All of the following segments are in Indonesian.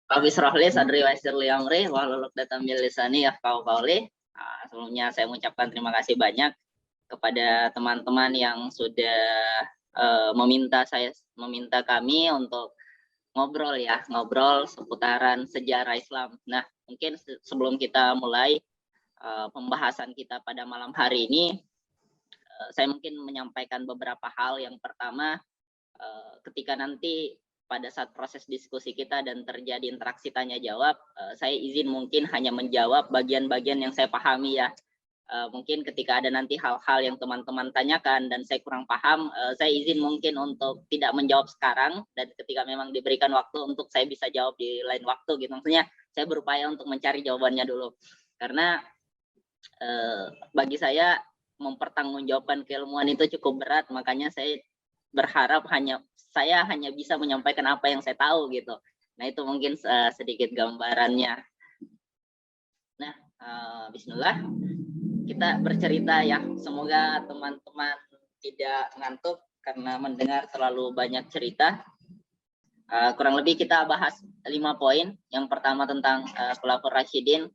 Rabbi Shrah li sadri wa yassir li amri wahlul 'uqdatam min lisani yafqahu qawli. Sebelumnya saya mengucapkan terima kasih banyak kepada teman-teman yang sudah meminta kami untuk ngobrol seputaran sejarah Islam. Nah, mungkin sebelum kita mulai pembahasan kita pada malam hari ini, saya mungkin menyampaikan beberapa hal. Yang pertama, ketika nanti pada saat proses diskusi kita dan terjadi interaksi tanya jawab, saya izin mungkin hanya menjawab bagian-bagian yang saya pahami ya. Mungkin ketika ada nanti hal-hal yang teman-teman tanyakan dan saya kurang paham, saya izin mungkin untuk tidak menjawab sekarang, dan ketika memang diberikan waktu untuk saya bisa jawab di lain waktu gitu. Maksudnya saya berupaya untuk mencari jawabannya dulu. Karena bagi saya mempertanggungjawabkan keilmuan itu cukup berat, makanya saya berharap saya hanya bisa menyampaikan apa yang saya tahu gitu. Nah, itu mungkin sedikit gambarannya. Nah, bismillah, kita bercerita ya. Semoga teman-teman tidak ngantuk karena mendengar terlalu banyak cerita. Kurang lebih kita bahas 5 poin. Yang pertama tentang Khulafaur Rasyidin,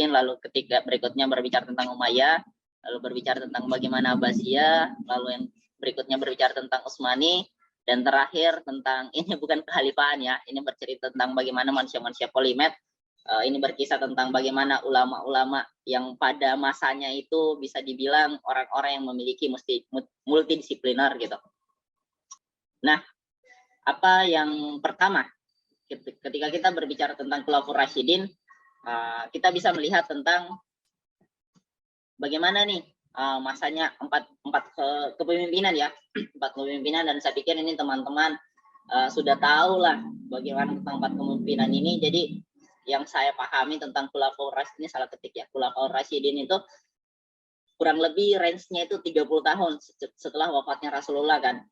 lalu ketika berikutnya berbicara tentang Umayyah, lalu berbicara tentang bagaimana Abbasiyah, lalu yang berikutnya berbicara tentang Utsmani, dan terakhir tentang, ini bukan kekhalifahan ya, ini bercerita tentang bagaimana manusia-manusia polimet. Ini berkisah tentang bagaimana ulama-ulama yang pada masanya itu bisa dibilang orang-orang yang memiliki multidisipliner gitu. Nah, apa yang pertama, ketika kita berbicara tentang Khulafaur Rasyidin, kita bisa melihat tentang bagaimana nih masanya empat kepemimpinan ya, 4 kepemimpinan, dan saya pikir ini teman-teman sudah tahu lah bagaimana tentang 4 kepemimpinan ini. Jadi yang saya pahami tentang Khulafaur Rasyidin ini, salah ketik ya, Khulafaur Rasyidin itu kurang lebih range-nya itu 30 tahun setelah wafatnya Rasulullah kan.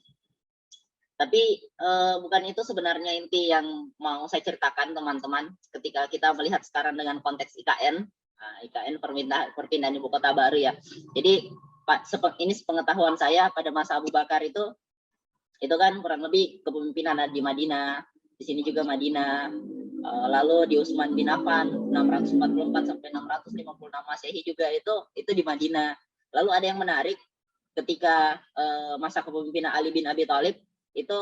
Tapi bukan itu sebenarnya inti yang mau saya ceritakan teman-teman. Ketika kita melihat sekarang dengan konteks IKN, IKN perpindahan ibu kota baru ya. Jadi ini sepengetahuan saya, pada masa Abu Bakar itu kan kurang lebih kepemimpinan di Madinah, di sini juga Madinah. Lalu di Utsman bin Affan 644 sampai 656 Masehi juga itu di Madinah. Lalu ada yang menarik, ketika masa kepemimpinan Ali bin Abi Thalib itu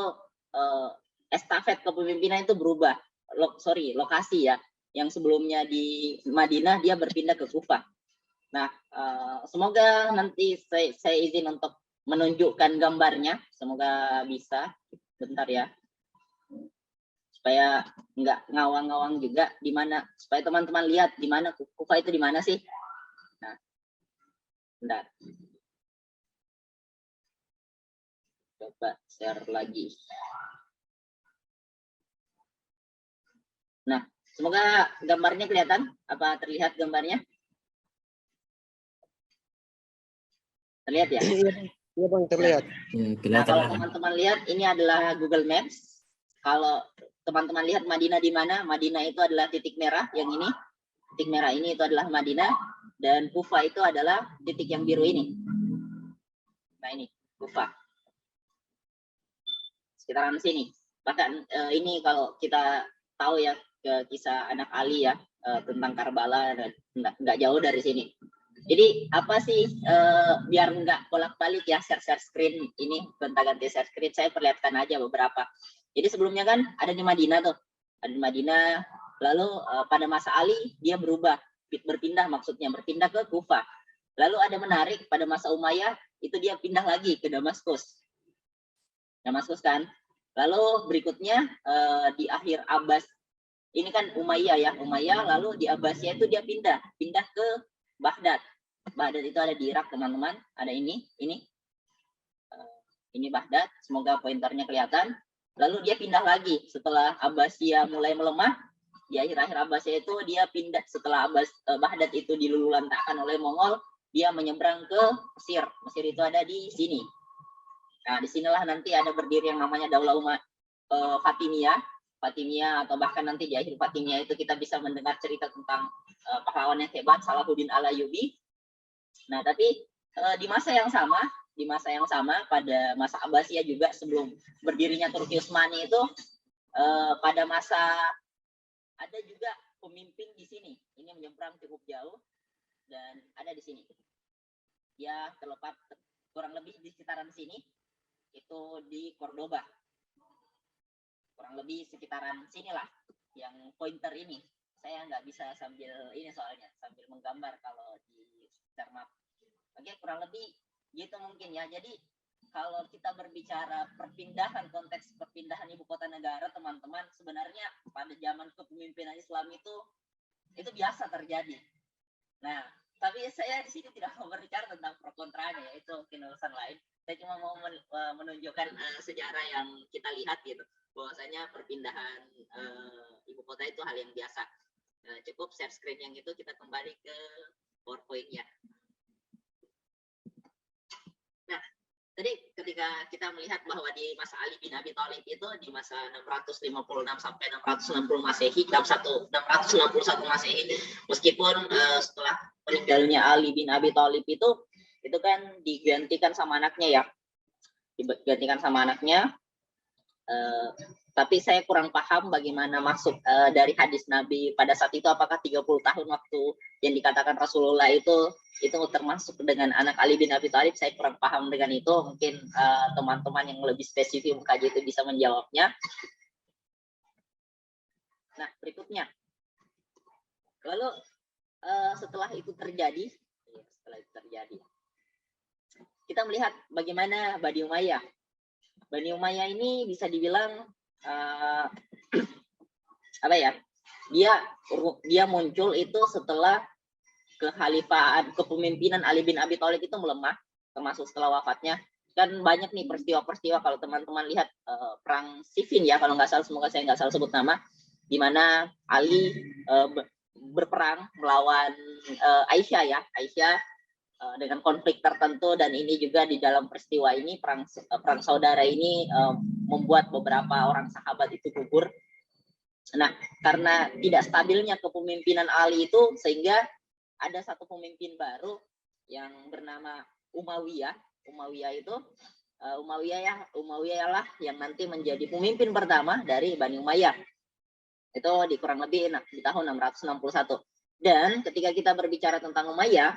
estafet kepemimpinan itu berubah, lokasi ya. Yang sebelumnya di Madinah, dia berpindah ke Kufah. Nah, semoga nanti saya izin untuk menunjukkan gambarnya, semoga bisa. Bentar ya, supaya nggak ngawang-ngawang juga, di mana, supaya teman-teman lihat di mana Kufah itu, di mana sih. Nah, bentar. Coba share lagi. Nah, semoga gambarnya kelihatan. Apa terlihat gambarnya? Terlihat ya? Iya Bang, terlihat. Nah, kalau teman-teman lihat, ini adalah Google Maps. Kalau teman-teman lihat Madinah di mana, Madinah itu adalah titik merah yang ini. Titik merah ini itu adalah Madinah, dan Kufah itu adalah titik yang biru ini. Nah, ini Kufah. Sekitaran sini. Bahkan ini kalau kita tahu ya, kisah anak Ali ya, tentang Karbala, nggak jauh dari sini. Jadi apa sih, biar nggak bolak-balik ya share screen ini, gonta-ganti share screen, saya perlihatkan aja beberapa. Jadi sebelumnya kan ada di Madinah tuh, ada di Madinah. Lalu pada masa Ali dia berpindah ke Kufah. Lalu ada menarik, pada masa Umayyah itu dia pindah lagi ke Damaskus kan. Lalu berikutnya di akhir Abbas, ini kan Umayyah ya, lalu di Abbasiyah itu dia pindah ke Baghdad. Baghdad itu ada di Irak teman-teman, ada ini Baghdad, semoga pointernya kelihatan. Lalu dia pindah lagi setelah Abbasiyah mulai melemah, di akhir-akhir Abbasiyah itu dia pindah, setelah Baghdad itu dilululantakkan oleh Mongol, dia menyeberang ke Mesir. Mesir itu ada di sini. Nah, disinilah nanti ada berdiri yang namanya Daulah Fatimiyah, atau bahkan nanti di akhir Fatimiyah itu kita bisa mendengar cerita tentang pahlawan yang hebat, Salahuddin Al-Ayyubi. Nah, tapi di masa yang sama pada masa Abbasiyah juga, sebelum berdirinya Turki Utsmani itu, pada masa ada juga pemimpin di sini. Ini menyeberang cukup jauh dan ada di sini. Dia terlepas kurang lebih di sekitaran sini, itu di Cordoba. Kurang lebih sekitaran sinilah, yang pointer ini. Saya nggak bisa sambil ini soalnya, sambil menggambar kalau di map. Oke, kurang lebih gitu mungkin ya. Jadi kalau kita berbicara perpindahan, konteks perpindahan ibu kota negara, teman-teman, sebenarnya pada zaman kepemimpinan Islam itu biasa terjadi. Nah, tapi saya di sini tidak mau berbicara tentang pro kontranya, yaitu urusan lain. Saya cuma mau menunjukkan sejarah yang kita lihat gitu, bahwasanya perpindahan ibu kota itu hal yang biasa. Cukup share screen yang itu, kita kembali ke PowerPoint-nya. Nah, tadi ketika kita melihat bahwa di masa Ali bin Abi Thalib itu di masa 656 sampai 660 Masehi, 661 Masehi, meskipun setelah meninggalnya Ali bin Abi Thalib itu kan digantikan sama anaknya ya. Digantikan sama anaknya. Tapi saya kurang paham bagaimana maksud dari hadis Nabi pada saat itu, apakah 30 tahun waktu yang dikatakan Rasulullah itu termasuk dengan anak Ali bin Abi Thalib. Saya kurang paham dengan itu, mungkin teman-teman yang lebih spesifik mengkaji itu bisa menjawabnya. Nah, berikutnya, lalu setelah itu terjadi, kita melihat bagaimana Bani Umayyah. Bani Umayyah ini bisa dibilang apa ya? Dia muncul itu setelah kekhalifahan, kepemimpinan Ali bin Abi Thalib itu melemah, termasuk setelah wafatnya. Kan banyak nih peristiwa-peristiwa, kalau teman-teman lihat perang Siffin ya, kalau nggak salah, semoga saya nggak salah sebut nama, di mana Ali berperang melawan Aisyah ya, dengan konflik tertentu, dan ini juga di dalam peristiwa ini perang saudara ini membuat beberapa orang sahabat itu gugur. Nah, karena tidak stabilnya kepemimpinan Ali itu, sehingga ada satu pemimpin baru yang bernama Umayyah. Umayyah lah yang nanti menjadi pemimpin pertama dari Bani Umayyah. Itu di kurang lebih di tahun 661. Dan ketika kita berbicara tentang Umayyah,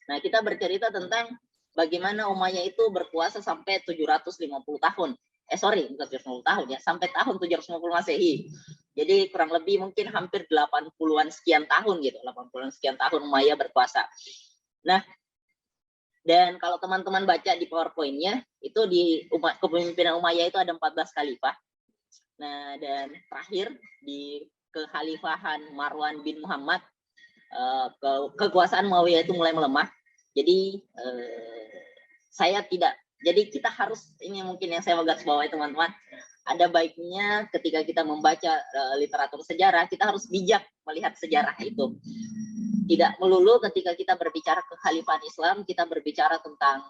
nah, kita bercerita tentang bagaimana Umayyah itu berkuasa sampai 750 tahun. Bukan 750 tahun ya, sampai tahun 750 Masehi. Jadi kurang lebih mungkin hampir 80-an sekian tahun gitu, 80-an sekian tahun Umayyah berkuasa. Nah, dan kalau teman-teman baca di PowerPoint-nya, itu di kepemimpinan Umayyah itu ada 14 khalifah. Nah, dan terakhir di kekhalifahan Marwan bin Muhammad, kekuasaan Muawiyah itu mulai melemah. Jadi jadi kita harus, ini mungkin yang saya mau garis bawahi teman-teman, ada baiknya ketika kita membaca literatur sejarah, kita harus bijak melihat sejarah itu. Tidak melulu ketika kita berbicara kekhalifahan Islam, kita berbicara tentang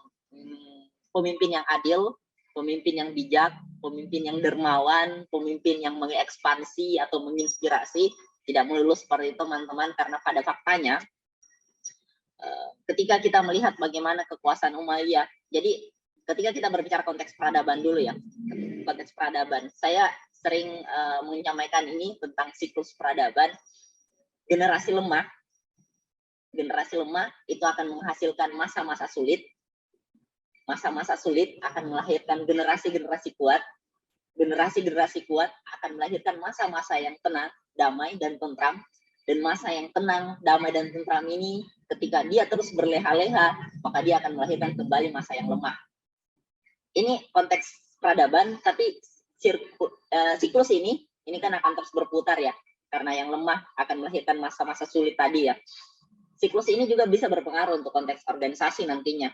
pemimpin yang adil, pemimpin yang bijak, pemimpin yang dermawan, pemimpin yang mengekspansi atau menginspirasi. Tidak melulu seperti itu teman-teman, karena pada faktanya ketika kita melihat bagaimana kekuasaan Umayyah, jadi ketika kita berbicara konteks peradaban dulu ya, konteks peradaban, saya sering menyampaikan ini tentang siklus peradaban. Generasi lemah itu akan menghasilkan masa-masa sulit. Masa-masa sulit akan melahirkan generasi-generasi kuat. Generasi-generasi kuat akan melahirkan masa-masa yang tenang, damai, dan tentram. Dan masa yang tenang, damai, dan tentram ini, ketika dia terus berleha-leha, maka dia akan melahirkan kembali masa yang lemah. Ini konteks peradaban, tapi siklus ini kan akan terus berputar ya, karena yang lemah akan melahirkan masa-masa sulit tadi ya. Siklus ini juga bisa berpengaruh untuk konteks organisasi nantinya.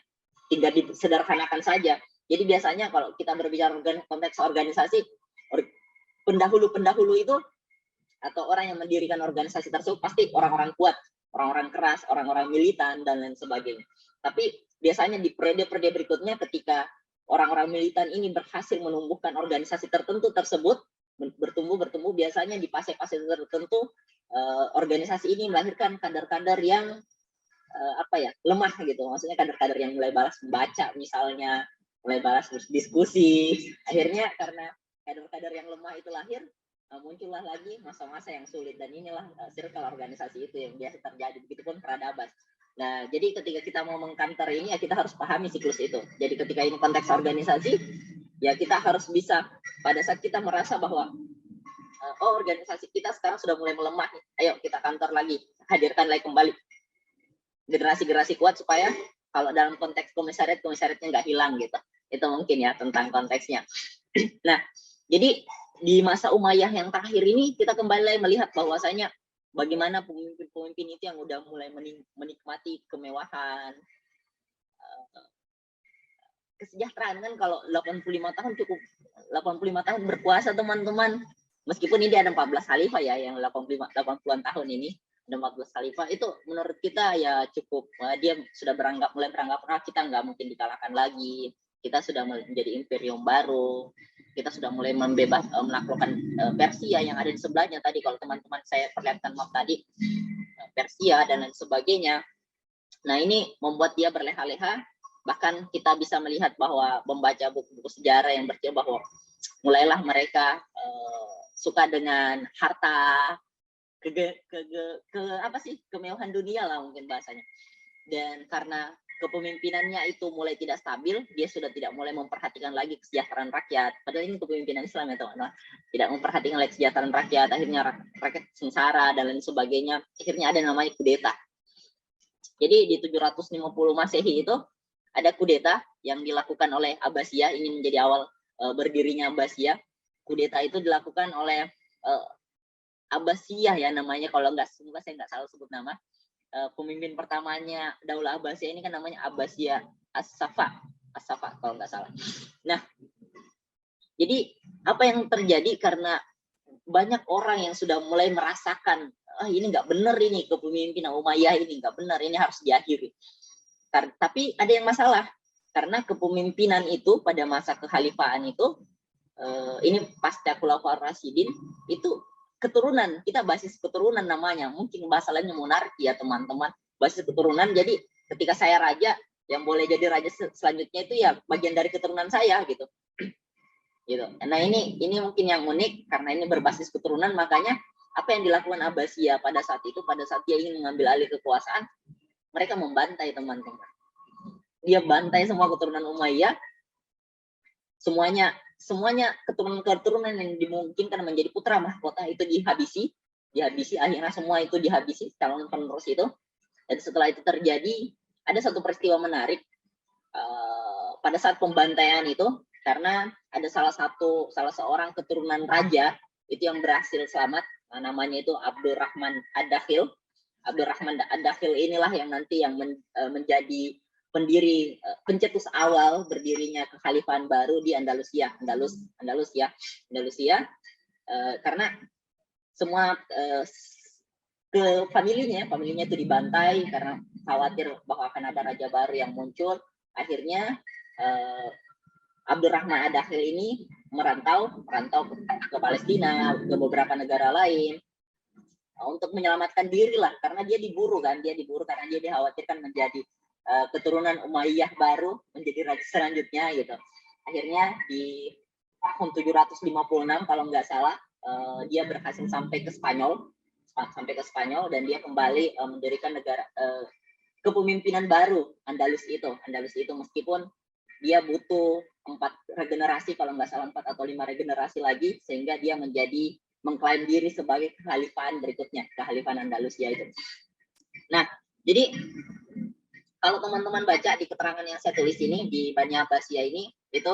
Tidak disederhanakan saja. Jadi biasanya kalau kita berbicara konteks organisasi, pendahulu itu atau orang yang mendirikan organisasi tersebut pasti orang-orang kuat, orang-orang keras, orang-orang militan, dan lain sebagainya. Tapi biasanya di periode-periode berikutnya, ketika orang-orang militan ini berhasil menumbuhkan organisasi tertentu tersebut, bertumbuh, biasanya di fase-fase tertentu, organisasi ini melahirkan kader-kader yang lemah gitu. Maksudnya kader-kader yang mulai balas membaca misalnya, mulai balas diskusi. Akhirnya karena kader-kader yang lemah itu lahir, muncullah lagi masa-masa yang sulit, dan inilah circle organisasi itu yang biasa terjadi, begitupun peradaban. Nah, jadi ketika kita mau mengkanter ini ya kita harus pahami siklus itu. Jadi ketika ini konteks organisasi, ya kita harus bisa pada saat kita merasa bahwa oh organisasi kita sekarang sudah mulai melemah, ayo kita kantor lagi, hadirkan lagi kembali generasi-generasi kuat supaya kalau dalam konteks komisariatnya nggak hilang gitu. Itu mungkin ya tentang konteksnya. Nah, jadi di masa Umayyah yang terakhir ini kita kembali melihat bahwasanya bagaimana pemimpin-pemimpin itu yang udah mulai menikmati kemewahan, kesejahteraan. Kan kalau 85 tahun cukup, 85 tahun berkuasa teman-teman. Meskipun ini ada 14 khalifah ya, yang 80-an tahun ini ada 14 khalifah, itu menurut kita ya cukup, dia sudah mulai beranggap kita nggak mungkin dikalahkan lagi, kita sudah menjadi imperium baru, kita sudah mulai menaklukkan Persia yang ada di sebelahnya tadi, kalau teman-teman saya perlihatkan map tadi, Persia dan lain sebagainya. Nah ini membuat dia berleha-leha, bahkan kita bisa melihat bahwa membaca buku-buku sejarah yang bercerita bahwa mulailah mereka suka dengan harta, kemewahan dunia lah mungkin bahasanya. Dan karena kepemimpinannya itu mulai tidak stabil, dia sudah tidak mulai memperhatikan lagi kesejahteraan rakyat. Padahal ini kepemimpinan Islam ya teman-teman. Tidak memperhatikan lagi kesejahteraan rakyat, akhirnya rakyat sengsara dan lain sebagainya. Akhirnya ada namanya kudeta. Jadi di 750 Masehi itu ada kudeta yang dilakukan oleh Abbasiyah, ini menjadi awal berdirinya Abbasiyah. Kudeta itu dilakukan oleh Abbasiyah ya namanya, kalau semoga saya nggak salah sebut nama. Pemimpin pertamanya Daulah Abbasiyah ini kan namanya Abbasiyah As-Safa kalau nggak salah. Nah, jadi apa yang terjadi karena banyak orang yang sudah mulai merasakan ini nggak benar, ini kepemimpinan Umayyah ini nggak benar, ini harus diakhiri. Tapi ada yang masalah karena kepemimpinan itu pada masa kekhalifahan itu ini pasca Khulafaur Rasyidin itu keturunan, kita basis keturunan namanya, mungkin bahasa lainnya monarki ya teman-teman, basis keturunan. Jadi ketika saya raja, yang boleh jadi raja selanjutnya itu ya bagian dari keturunan saya gitu. Gitu. Nah ini mungkin yang unik karena ini berbasis keturunan, makanya apa yang dilakukan Abbasiyah pada saat itu, pada saat dia ingin mengambil alih kekuasaan, mereka membantai teman-teman. Dia bantai semua keturunan Umayyah, semuanya keturunan yang dimungkinkan menjadi putra mahkota itu dihabisi, akhirnya semua itu dihabisi calon penerus itu. Dan setelah itu terjadi ada satu peristiwa menarik pada saat pembantaian itu, karena ada salah seorang keturunan raja itu yang berhasil selamat, namanya itu Abdurrahman Ad-Dakhil. Abdurrahman Ad-Dakhil inilah yang nanti yang menjadi pendiri, pencetus awal berdirinya kekhalifahan baru di Andalusia, karena semua familinya itu dibantai karena khawatir bahwa akan ada raja baru yang muncul. Akhirnya Abdurrahman Ad-Dakhil ini merantau ke Palestina, ke beberapa negara lain untuk menyelamatkan diri lah, karena dia diburu karena dia dikhawatirkan menjadi keturunan Umayyah baru, menjadi raja selanjutnya gitu. Akhirnya di tahun 756 kalau nggak salah dia berhasil sampai ke Spanyol dan dia kembali mendirikan negara kepemimpinan baru Andalus itu, meskipun dia butuh 4 regenerasi kalau nggak salah, 4 atau 5 regenerasi lagi, sehingga dia mengklaim diri sebagai kekhalifahan berikutnya, kekhalifahan Andalusia itu. Nah, jadi kalau teman-teman baca di keterangan yang saya tulis ini di Bani Abbasiyah ini, itu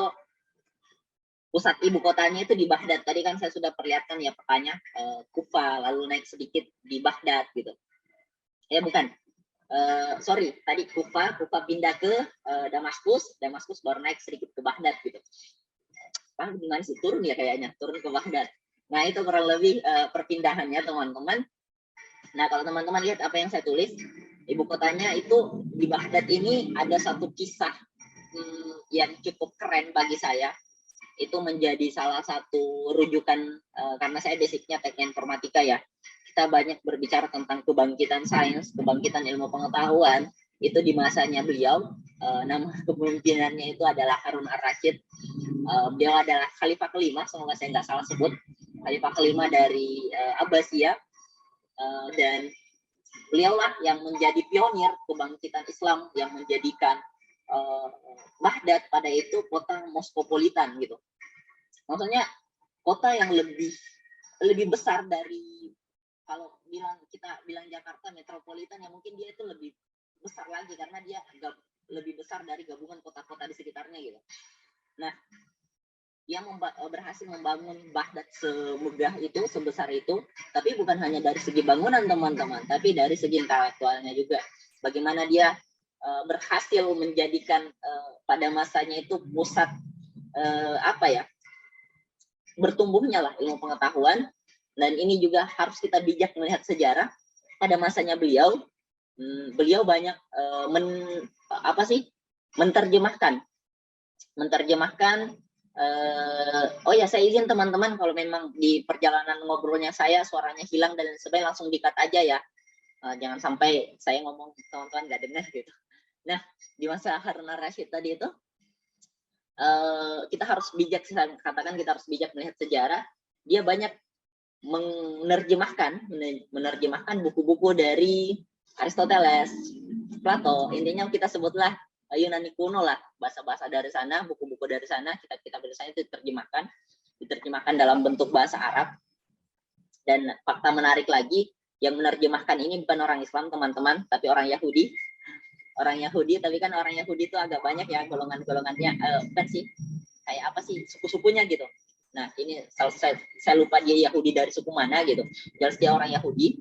pusat ibu kotanya itu di Baghdad. Tadi kan saya sudah perlihatkan ya petanya, Kufa, lalu naik sedikit di Baghdad gitu. Ya bukan, sorry, tadi Kufa pindah ke Damaskus baru naik sedikit ke Baghdad gitu. Gimana sih, turun ya kayaknya, turun ke Baghdad. Nah itu kurang lebih perpindahannya teman-teman. Nah kalau teman-teman lihat apa yang saya tulis, ibu kotanya itu di Baghdad ini ada satu kisah yang cukup keren bagi saya. Itu menjadi salah satu rujukan, karena saya basicnya teknik informatika ya. Kita banyak berbicara tentang kebangkitan sains, kebangkitan ilmu pengetahuan. Itu di masanya beliau, nama kepemimpinannya itu adalah Harun Ar-Rasyid. Beliau adalah khalifah kelima, semoga saya nggak salah sebut. khalifah kelima dari Abbasiyah, dan beliaulah yang menjadi pionir kebangkitan Islam, yang menjadikan Baghdad pada itu kota kosmopolitan gitu. Maksudnya kota yang lebih besar dari, kalau kita bilang Jakarta metropolitan, ya mungkin dia itu lebih besar lagi karena dia lebih besar dari gabungan kota-kota di sekitarnya gitu. Nah, dia berhasil membangun Baghdad semegah itu, sebesar itu, tapi bukan hanya dari segi bangunan teman-teman, tapi dari segi intelektualnya juga. Bagaimana dia berhasil menjadikan pada masanya itu pusat bertumbuhnya lah ilmu pengetahuan. Dan ini juga harus kita bijak melihat sejarah pada masanya beliau. Beliau banyak menerjemahkan. Oh ya, saya izin teman-teman kalau memang di perjalanan ngobrolnya saya suaranya hilang dan sebagainya, langsung di-cut aja ya. Jangan sampai saya ngomong teman-teman nggak dengar gitu. Nah, di masa Harun ar-Rasyid tadi itu kita harus bijak, katakan kita harus bijak melihat sejarah. Dia banyak menerjemahkan buku-buku dari Aristoteles, Plato, intinya kita sebutlah Yunani kuno lah, bahasa-bahasa dari sana, buku-buku dari sana, kitab-kitab dari sana itu diterjemahkan dalam bentuk bahasa Arab. Dan fakta menarik lagi, yang menerjemahkan ini bukan orang Islam teman-teman, tapi orang Yahudi. Tapi kan orang Yahudi itu agak banyak ya golongan-golongannya, bukan sih, kayak apa sih, suku-sukunya gitu. Nah, ini saya lupa dia Yahudi dari suku mana gitu. Jelas dia orang Yahudi.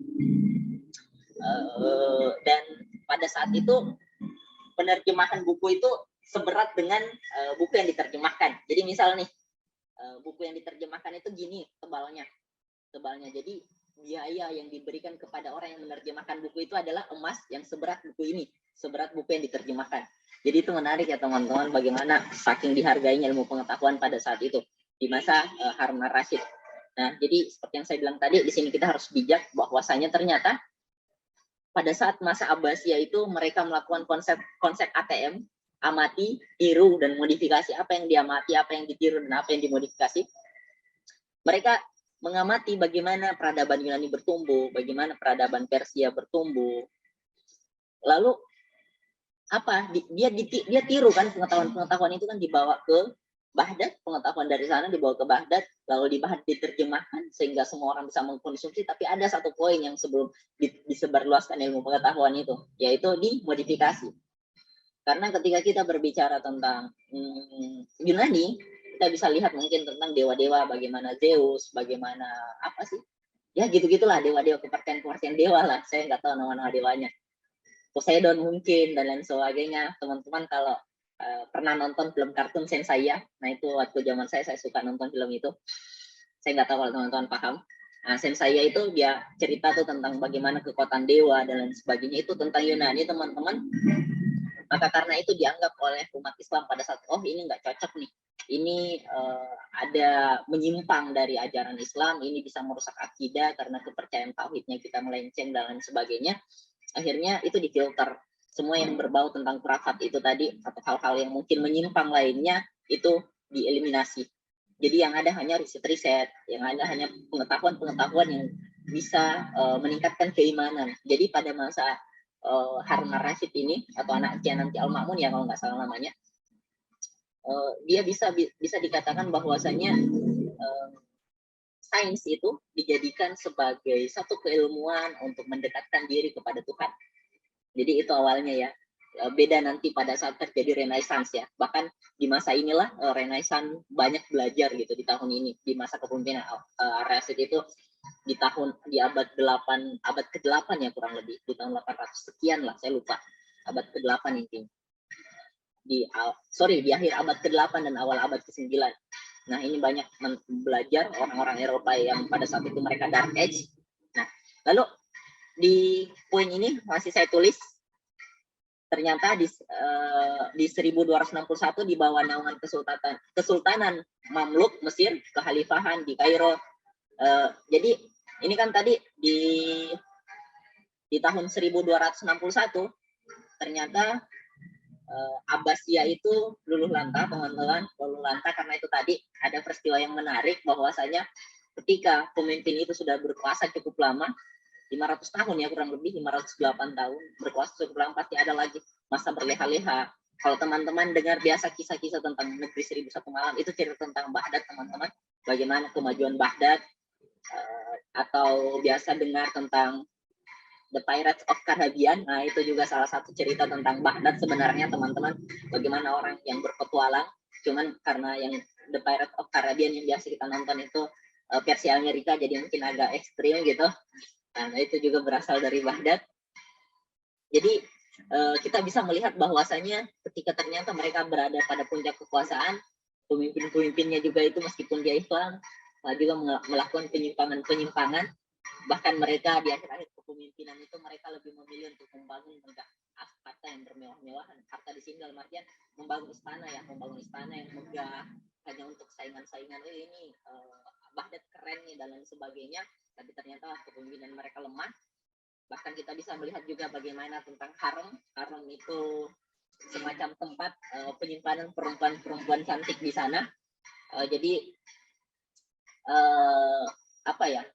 Dan pada saat itu penerjemahan buku itu seberat dengan buku yang diterjemahkan. Jadi misal nih, buku yang diterjemahkan itu gini tebalnya. Jadi biaya yang diberikan kepada orang yang menerjemahkan buku itu adalah emas yang seberat buku ini, seberat buku yang diterjemahkan. Jadi itu menarik ya teman-teman, bagaimana saking dihargainya ilmu pengetahuan pada saat itu di masa Harun ar-Rasyid. Nah, jadi seperti yang saya bilang tadi, di sini kita harus bijak bahwasanya ternyata pada saat masa Abbasiyah itu mereka melakukan konsep ATM, amati, tiru, dan modifikasi. Apa yang diamati, apa yang ditiru, dan apa yang dimodifikasi. Mereka mengamati bagaimana peradaban Yunani bertumbuh, bagaimana peradaban Persia bertumbuh. Lalu apa? Dia tiru kan, pengetahuan itu kan dibawa ke Baghdad, pengetahuan dari sana dibawa ke Baghdad, lalu di Baghdad diterjemahkan sehingga semua orang bisa mengkonsumsi. Tapi ada satu poin yang sebelum disebarluaskan ilmu pengetahuan itu, yaitu dimodifikasi. Karena ketika kita berbicara tentang Yunani, kita bisa lihat mungkin tentang dewa-dewa, bagaimana Zeus, bagaimana apa sih, ya gitu-gitulah, dewa-dewa, kepercayaan dewa lah. Saya nggak tahu nama-nama dewanya. Poseidon mungkin dan lain sebagainya. Teman-teman kalau pernah nonton film kartun Senseiya, nah itu waktu zaman saya suka nonton film itu. Saya nggak tahu kalau teman-teman paham. Nah, Senseiya itu dia cerita tuh tentang bagaimana kekuatan dewa dan lain sebagainya, itu tentang Yunani teman-teman. Maka karena itu dianggap oleh umat Islam pada saat, oh ini nggak cocok nih, ini ada menyimpang dari ajaran Islam, ini bisa merusak akidah karena kepercayaan tauhidnya kita melenceng dan lain sebagainya. Akhirnya itu difilter. Semua yang berbau tentang khurafat itu tadi, atau hal-hal yang mungkin menyimpang lainnya, itu dieliminasi. Jadi yang ada hanya riset-riset, yang ada hanya pengetahuan-pengetahuan yang bisa meningkatkan keimanan. Jadi pada masa Harun ar-Rasyid ini, atau anaknya nanti Al-Ma'mun ya kalau nggak salah namanya, dia bisa dikatakan bahwasanya sains itu dijadikan sebagai satu keilmuan untuk mendekatkan diri kepada Tuhan. Jadi itu awalnya ya. Beda nanti pada saat terjadi Renaissance ya. Bahkan di masa inilah Renaissance banyak belajar gitu di tahun ini, di masa kepemimpinan ar-Rasyid itu di abad ke-8 ya kurang lebih, di tahun 800 sekian lah, saya lupa, abad ke-8 intinya. Di akhir abad ke-8 dan awal abad ke-9. Nah, ini banyak belajar orang-orang Eropa yang pada saat itu mereka Dark Age. Nah, lalu di poin ini masih saya tulis, ternyata di 1261 di bawah naungan Kesultanan Mamluk Mesir, kekhalifahan di Kairo. Jadi ini kan tadi di tahun 1261 ternyata Abbasiyah itu luluh lantah teman-teman, luluh lantah karena itu tadi ada peristiwa yang menarik bahwasanya ketika pemimpin itu sudah berkuasa cukup lama, 500 tahun ya, kurang lebih 508 tahun berkuasa cukup lama, pasti ada lagi masa berleha-leha. Kalau teman-teman dengar biasa kisah-kisah tentang negeri 1001 malam, itu cerita tentang Baghdad teman-teman, bagaimana kemajuan Baghdad, atau biasa dengar tentang The Pirates of Caribbean. Nah, itu juga salah satu cerita tentang Baghdad sebenarnya teman-teman, bagaimana orang yang berpetualang, cuman karena yang The Pirates of Caribbean yang biasa kita nonton itu versi Amerika, jadi mungkin agak ekstrim gitu. Nah, itu juga berasal dari Baghdad. Jadi kita bisa melihat bahwasanya ketika ternyata mereka berada pada puncak kekuasaan, pemimpin-pemimpinnya juga itu meskipun dia Islam, juga melakukan penyimpangan. Bahkan mereka di akhir-akhir kepemimpinan itu mereka lebih memilih untuk membangun harta yang bermewah-mewahan. Harta di sini dalam artian membangun istana yang megah hanya untuk saingan-saingan ini Baghdad keren nih dan lain sebagainya. Tapi ternyata kepemimpinan mereka lemah. Bahkan kita bisa melihat juga bagaimana tentang harem. Harem itu semacam tempat penyimpanan perempuan-perempuan cantik di sana. Jadi apa ya?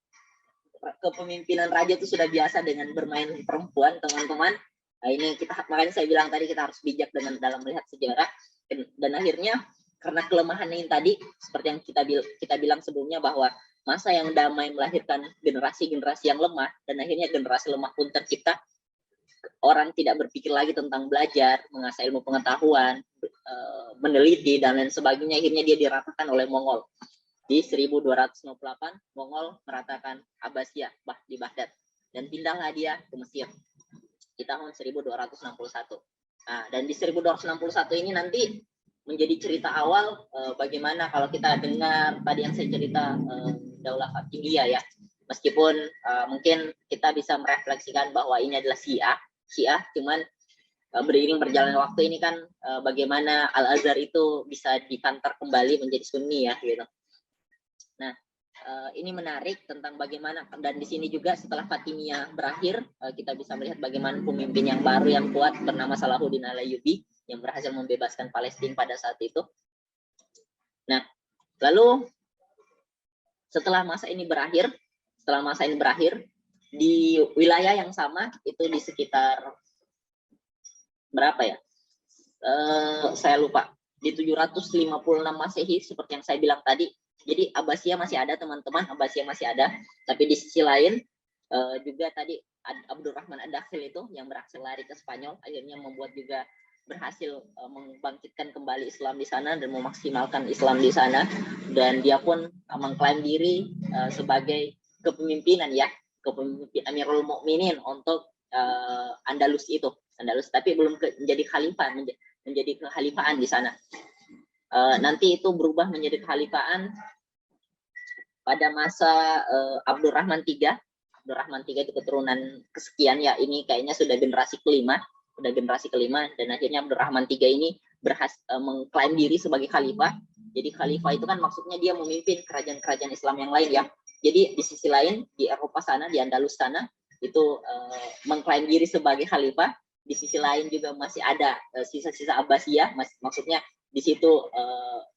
Kepemimpinan raja itu sudah biasa dengan bermain perempuan, teman-teman. Nah, ini makanya saya bilang tadi kita harus bijak dalam melihat sejarah. Dan akhirnya karena kelemahan ini tadi, seperti yang kita bilang sebelumnya, bahwa masa yang damai melahirkan generasi-generasi yang lemah, dan akhirnya generasi lemah pun tercipta. Orang tidak berpikir lagi tentang belajar, mengasah ilmu pengetahuan, meneliti dan lain sebagainya. Akhirnya dia diratakan oleh Mongol. Di 1268 Mongol meratakan Abbasiyah di Baghdad dan pindahlah dia ke Mesir di tahun 1261. Nah, dan di 1261 ini nanti menjadi cerita awal bagaimana kalau kita dengar tadi yang saya cerita Daulah Fatimiyah ya. Meskipun mungkin kita bisa merefleksikan bahwa ini adalah Syiah, cuman beriring berjalannya waktu ini kan bagaimana Al-Azhar itu bisa dikantar kembali menjadi Sunni ya gitu. Nah, ini menarik tentang bagaimana, dan di sini juga setelah Fatimiyah berakhir, kita bisa melihat bagaimana pemimpin yang baru yang kuat bernama Salahuddin Al-Ayyubi yang berhasil membebaskan Palestina pada saat itu. Nah, lalu setelah masa ini berakhir, di wilayah yang sama itu di sekitar berapa ya? Saya lupa. Di 756 Masehi seperti yang saya bilang tadi. Jadi Abbasiyah masih ada teman-teman, tapi di sisi lain juga tadi Abdurrahman Ad-Dakhil itu yang berhasil lari ke Spanyol, akhirnya membuat juga berhasil membangkitkan kembali Islam di sana dan memaksimalkan Islam di sana, dan dia pun mengklaim diri sebagai kepemimpinan Amirul Mukminin untuk Andalus, tapi belum menjadi khalifah, menjadi kekhalifahan di sana. Nanti itu berubah menjadi kekhalifahan pada masa Abdurrahman III. Abdurrahman III itu keturunan kesekian ya, ini kayaknya sudah generasi kelima, dan akhirnya Abdurrahman III ini mengklaim diri sebagai khalifah. Jadi khalifah itu kan maksudnya dia memimpin kerajaan-kerajaan Islam yang lain ya. Jadi di sisi lain di Eropa sana, di Andalus sana itu mengklaim diri sebagai khalifah. Di sisi lain juga masih ada sisa-sisa Abbasiyah, maksudnya di situ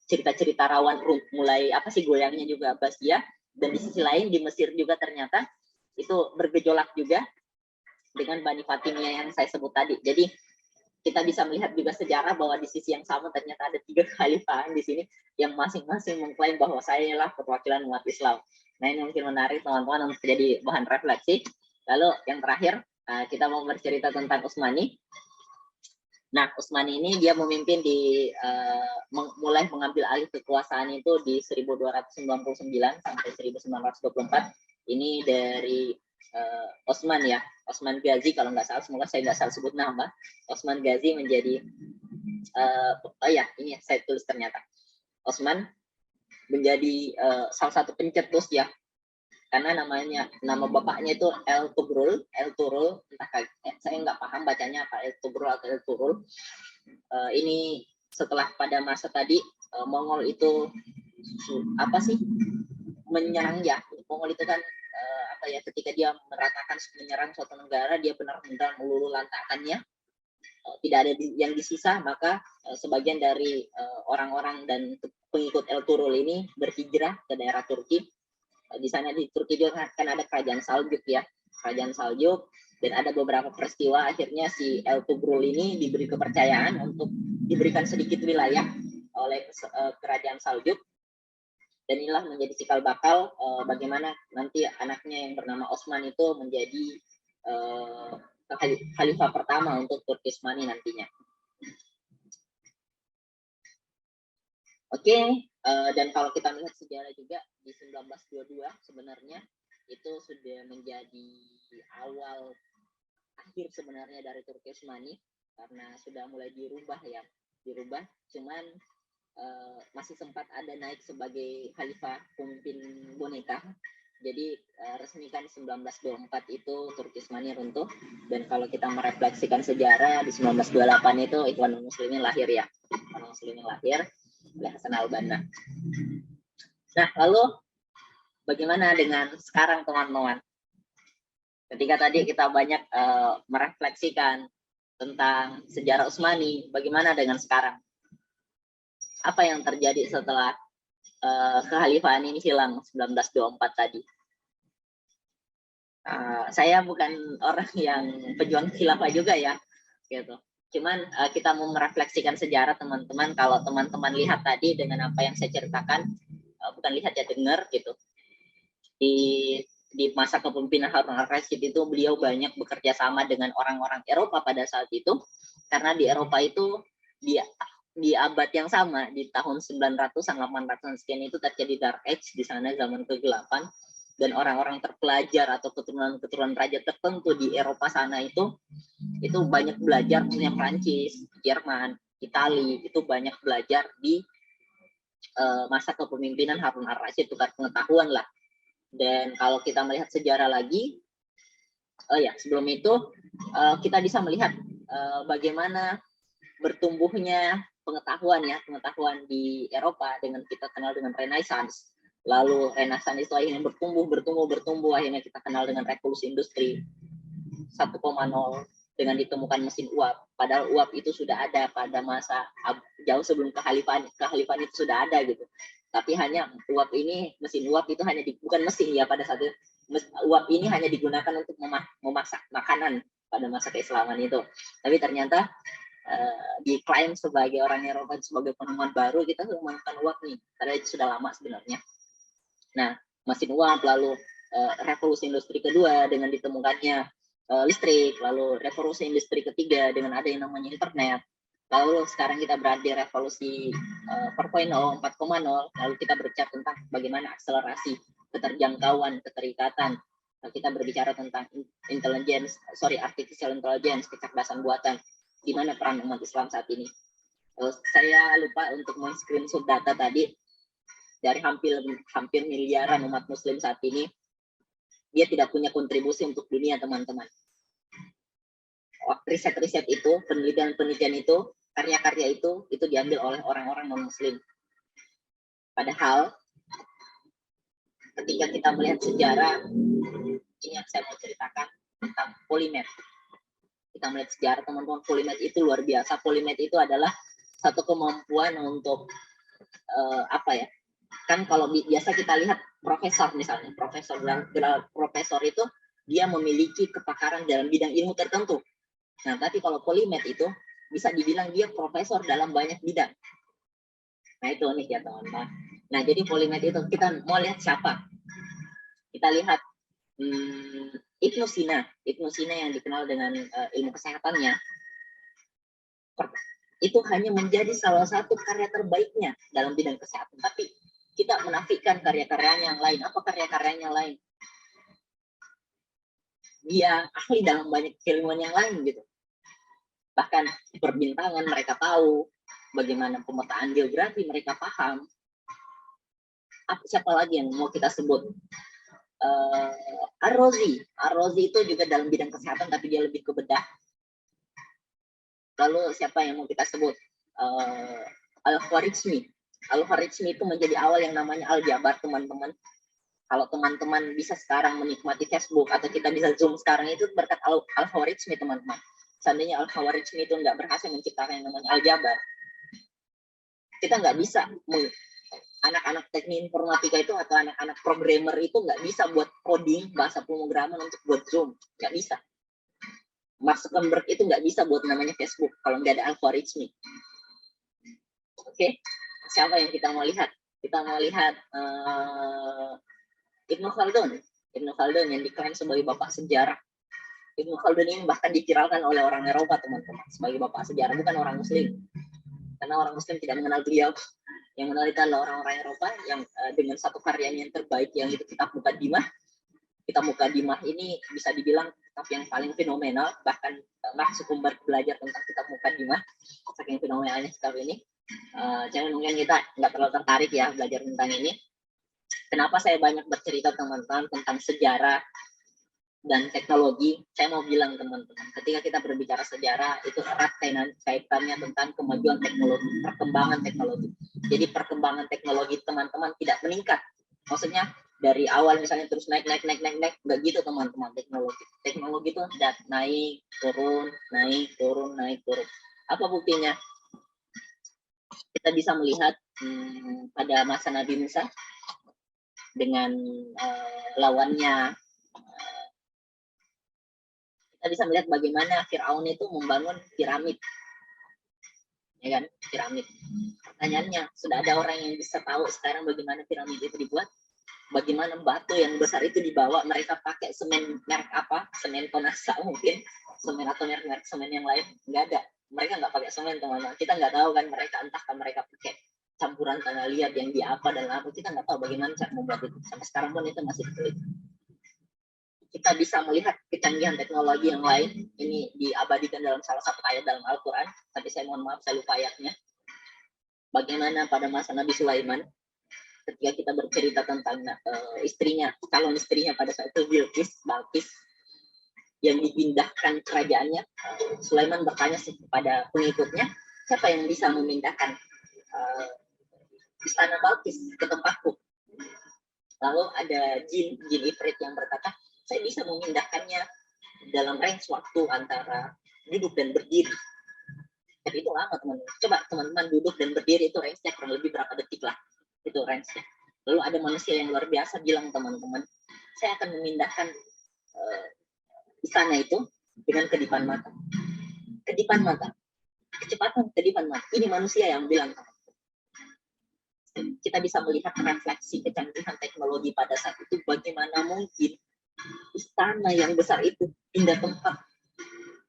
cerita-cerita rawan mulai goyangnya juga Abbasiyah. Dan di sisi lain di Mesir juga ternyata itu bergejolak juga dengan Bani Fatimiyah yang saya sebut tadi. Jadi kita bisa melihat juga sejarah bahwa di sisi yang sama ternyata ada 3 kekhalifahan di sini yang masing-masing mengklaim bahwa saya adalah perwakilan umat Islam. Nah, ini mungkin menarik teman-teman untuk jadi bahan refleksi. Lalu yang terakhir kita mau bercerita tentang Utsmani. Nah, Utsmani ini dia memimpin mulai mengambil alih kekuasaan itu di 1299 sampai 1924. Ini dari Osman ya, Osman Ghazi kalau nggak salah, semoga saya nggak salah sebut nama. Osman Ghazi menjadi ini saya tulis ternyata. Osman menjadi salah satu pencetus ya, karena nama bapaknya itu El Tugrul, entah saya nggak paham bacanya apa El Tugrul atau El Turul. Ini setelah pada masa tadi Mongol itu menyerang ya. Mongol itu kan ketika dia menyerang suatu negara, dia benar-benar meluluhlantakkannya, tidak ada yang disisa, maka sebagian dari orang-orang dan pengikut El Turul ini berhijrah ke daerah Turki. Di sana di Turki juga kan ada kerajaan Saljuk ya, kerajaan Saljuk, dan ada beberapa peristiwa akhirnya si Ertugrul ini diberi kepercayaan untuk diberikan sedikit wilayah oleh kerajaan Saljuk, dan inilah menjadi cikal bakal bagaimana nanti anaknya yang bernama Osman itu menjadi khalifah pertama untuk Turkismani nantinya. Oke, dan kalau kita melihat sejarah juga di 1922 sebenarnya itu sudah menjadi awal akhir sebenarnya dari Turkismani, karena sudah mulai dirubah, cuman masih sempat ada naik sebagai khalifah pemimpin boneka. Jadi resmikan 1924 itu Turkismani runtuh, dan kalau kita merefleksikan sejarah di 1928 itu Ikhwanul Muslimin lahir ya, Ikhwanul Muslimin lahir oleh Hasan al-Banna. Nah, lalu bagaimana dengan sekarang teman-teman? Ketika tadi kita banyak merefleksikan tentang sejarah Utsmani, bagaimana dengan sekarang? Apa yang terjadi setelah kekhalifahan ini hilang 1924 tadi? Saya bukan orang yang pejuang khilafah juga ya, gitu. Cuman kita mau merefleksikan sejarah teman-teman. Kalau teman-teman lihat tadi dengan apa yang saya ceritakan, bukan lihat ya, dengar gitu. Di masa kepemimpinan Harun al-Rashid itu beliau banyak bekerja sama dengan orang-orang Eropa pada saat itu, karena di Eropa itu di abad yang sama, di tahun 900-an 800-an sekian itu terjadi Dark Age di sana, zaman kegelapan, dan orang-orang terpelajar atau keturunan-keturunan raja tertentu di Eropa sana itu banyak belajar, punya Prancis, Jerman, Itali, itu banyak belajar di masa kepemimpinan Harun al-Rashid, tukar pengetahuan lah. Dan kalau kita melihat sejarah lagi, sebelum itu kita bisa melihat bagaimana bertumbuhnya pengetahuan di Eropa dengan kita kenal dengan Renaissance. Lalu Renaissance itu akhirnya bertumbuh, akhirnya kita kenal dengan revolusi industri 1.0 dengan ditemukan mesin uap. Padahal uap itu sudah ada pada masa jauh sebelum kekhalifahan itu sudah ada gitu. Tapi hanya mesin uap itu hanya bukan mesin ya pada saat itu. Uap ini hanya digunakan untuk memasak makanan pada masa keislaman itu. Tapi ternyata diklaim sebagai orang Eropa sebagai penemuan baru, kita sudah menemukan uap nih, karena itu sudah lama sebenarnya. Nah, mesin uap, lalu revolusi industri kedua dengan ditemukannya listrik, lalu revolusi industri ketiga dengan ada yang namanya internet, lalu sekarang kita berada di revolusi 4.0, lalu kita berbicara tentang bagaimana akselerasi, keterjangkauan, keterikatan, kita berbicara tentang artificial intelligence, kecerdasan buatan, di mana peran umat Islam saat ini. Saya lupa untuk men-screenshot data tadi, dari hampir miliaran umat muslim saat ini, dia tidak punya kontribusi untuk dunia, teman-teman. Riset-riset itu, penelitian-penelitian itu, karya-karya itu diambil oleh orang-orang non-muslim. Padahal, ketika kita melihat sejarah, ini yang saya mau ceritakan tentang Polymath. Kita melihat sejarah, teman-teman, Polymath itu luar biasa. Polymath itu adalah satu kemampuan untuk kan kalau biasa kita lihat profesor misalnya, profesor itu dia memiliki kepakaran dalam bidang ilmu tertentu. Nah, tapi kalau Polymath itu bisa dibilang dia profesor dalam banyak bidang. Nah, itu unik ya teman-teman. Nah, jadi Polymath itu kita mau lihat siapa? Kita lihat Ibnu Sina yang dikenal dengan ilmu kesehatannya. Itu hanya menjadi salah satu karya terbaiknya dalam bidang kesehatan, tapi kita menafikan karya-karyanya yang lain. Apa karya-karyanya yang lain? Dia ahli dalam banyak keilmuan yang lain gitu. Bahkan perbintangan mereka tahu, bagaimana pemetaan geografi mereka paham. Siapa lagi yang mau kita sebut? Ar-Razi itu juga dalam bidang kesehatan, tapi dia lebih ke bedah. Lalu siapa yang mau kita sebut? Al-Khwarizmi itu menjadi awal yang namanya Al-Jabar, teman-teman. Kalau teman-teman bisa sekarang menikmati Facebook atau kita bisa Zoom sekarang itu berkat Al-Khwarizmi, teman-teman. Seandainya Al-Khwarizmi itu nggak berhasil menciptakan yang namanya Al-Jabar, kita nggak bisa anak-anak teknik informatika itu atau anak-anak programmer itu nggak bisa buat coding bahasa pemrograman untuk buat Zoom, nggak bisa. Mark Zuckerberg itu nggak bisa buat namanya Facebook kalau nggak ada algoritma. Oke, siapa yang kita mau lihat? Kita mau lihat Ibnu Khaldun. Ibnu Khaldun yang diklaim sebagai bapak sejarah. Ibnu Khaldun ini bahkan dikiralkan oleh orang Eropa, teman-teman, sebagai bapak sejarah, bukan orang Muslim. Karena orang Muslim tidak mengenal beliau. Yang mengenal itu adalah orang-orang Eropa yang dengan satu karyanya yang terbaik, yang itu kitab Mukadimah. Kitab Mukadimah ini bisa dibilang kitab yang paling fenomenal, bahkan Mark Zuckerberg belajar tentang kitab Mukadimah, saking fenomenalnya kitab ini. Jangan mungkin kita nggak terlalu tertarik ya belajar tentang ini. Kenapa saya banyak bercerita teman-teman tentang sejarah dan teknologi? Saya mau bilang teman-teman, ketika kita berbicara sejarah itu erat kaitannya tentang kemajuan teknologi, perkembangan teknologi. Jadi perkembangan teknologi teman-teman tidak meningkat. Maksudnya dari awal misalnya terus naik, nggak gitu teman-teman. Teknologi itu naik, turun. Apa buktinya? Kita bisa melihat pada masa Nabi Musa dengan lawannya. Kita bisa melihat bagaimana Firaun itu membangun piramid, ya kan, piramid. Pertanyaannya, sudah ada orang yang bisa tahu sekarang bagaimana piramid itu dibuat? Bagaimana batu yang besar itu dibawa? Mereka pakai semen merek apa? Semen Tonasa mungkin, semen atau merek semen yang lain? Nggak ada. Mereka nggak pakai semen, teman-teman. Kita nggak tahu kan mereka, entahkah mereka pakai campuran tanah liat yang di apa dan apa. Kita nggak tahu bagaimana cara membuat itu. Sampai sekarang pun itu masih diteliti. Kita bisa melihat kecanggihan teknologi yang lain. Ini diabadikan dalam salah satu ayat dalam Al-Quran. Tapi saya mohon maaf, saya lupa ayatnya. Bagaimana pada masa Nabi Sulaiman, ketika kita bercerita tentang istrinya, calon istrinya pada saat itu Balqis, yang dipindahkan kerajaannya, Sulaiman bertanya kepada pengikutnya, siapa yang bisa memindahkan istana Balqis ke tempatku? Lalu ada jin ifrit yang berkata, saya bisa memindahkannya dalam range waktu antara duduk dan berdiri. Tapi itu lama, teman-teman. Coba teman-teman duduk dan berdiri itu range-nya kurang lebih berapa detik lah. Itu range-nya. Lalu ada manusia yang luar biasa bilang, teman-teman, saya akan memindahkan istana itu dengan kedipan mata. Kedipan mata. Kecepatan kedipan mata. Ini manusia yang bilang. Kita bisa melihat refleksi kecanggihan teknologi pada saat itu. Bagaimana mungkin istana yang besar itu pindah tempat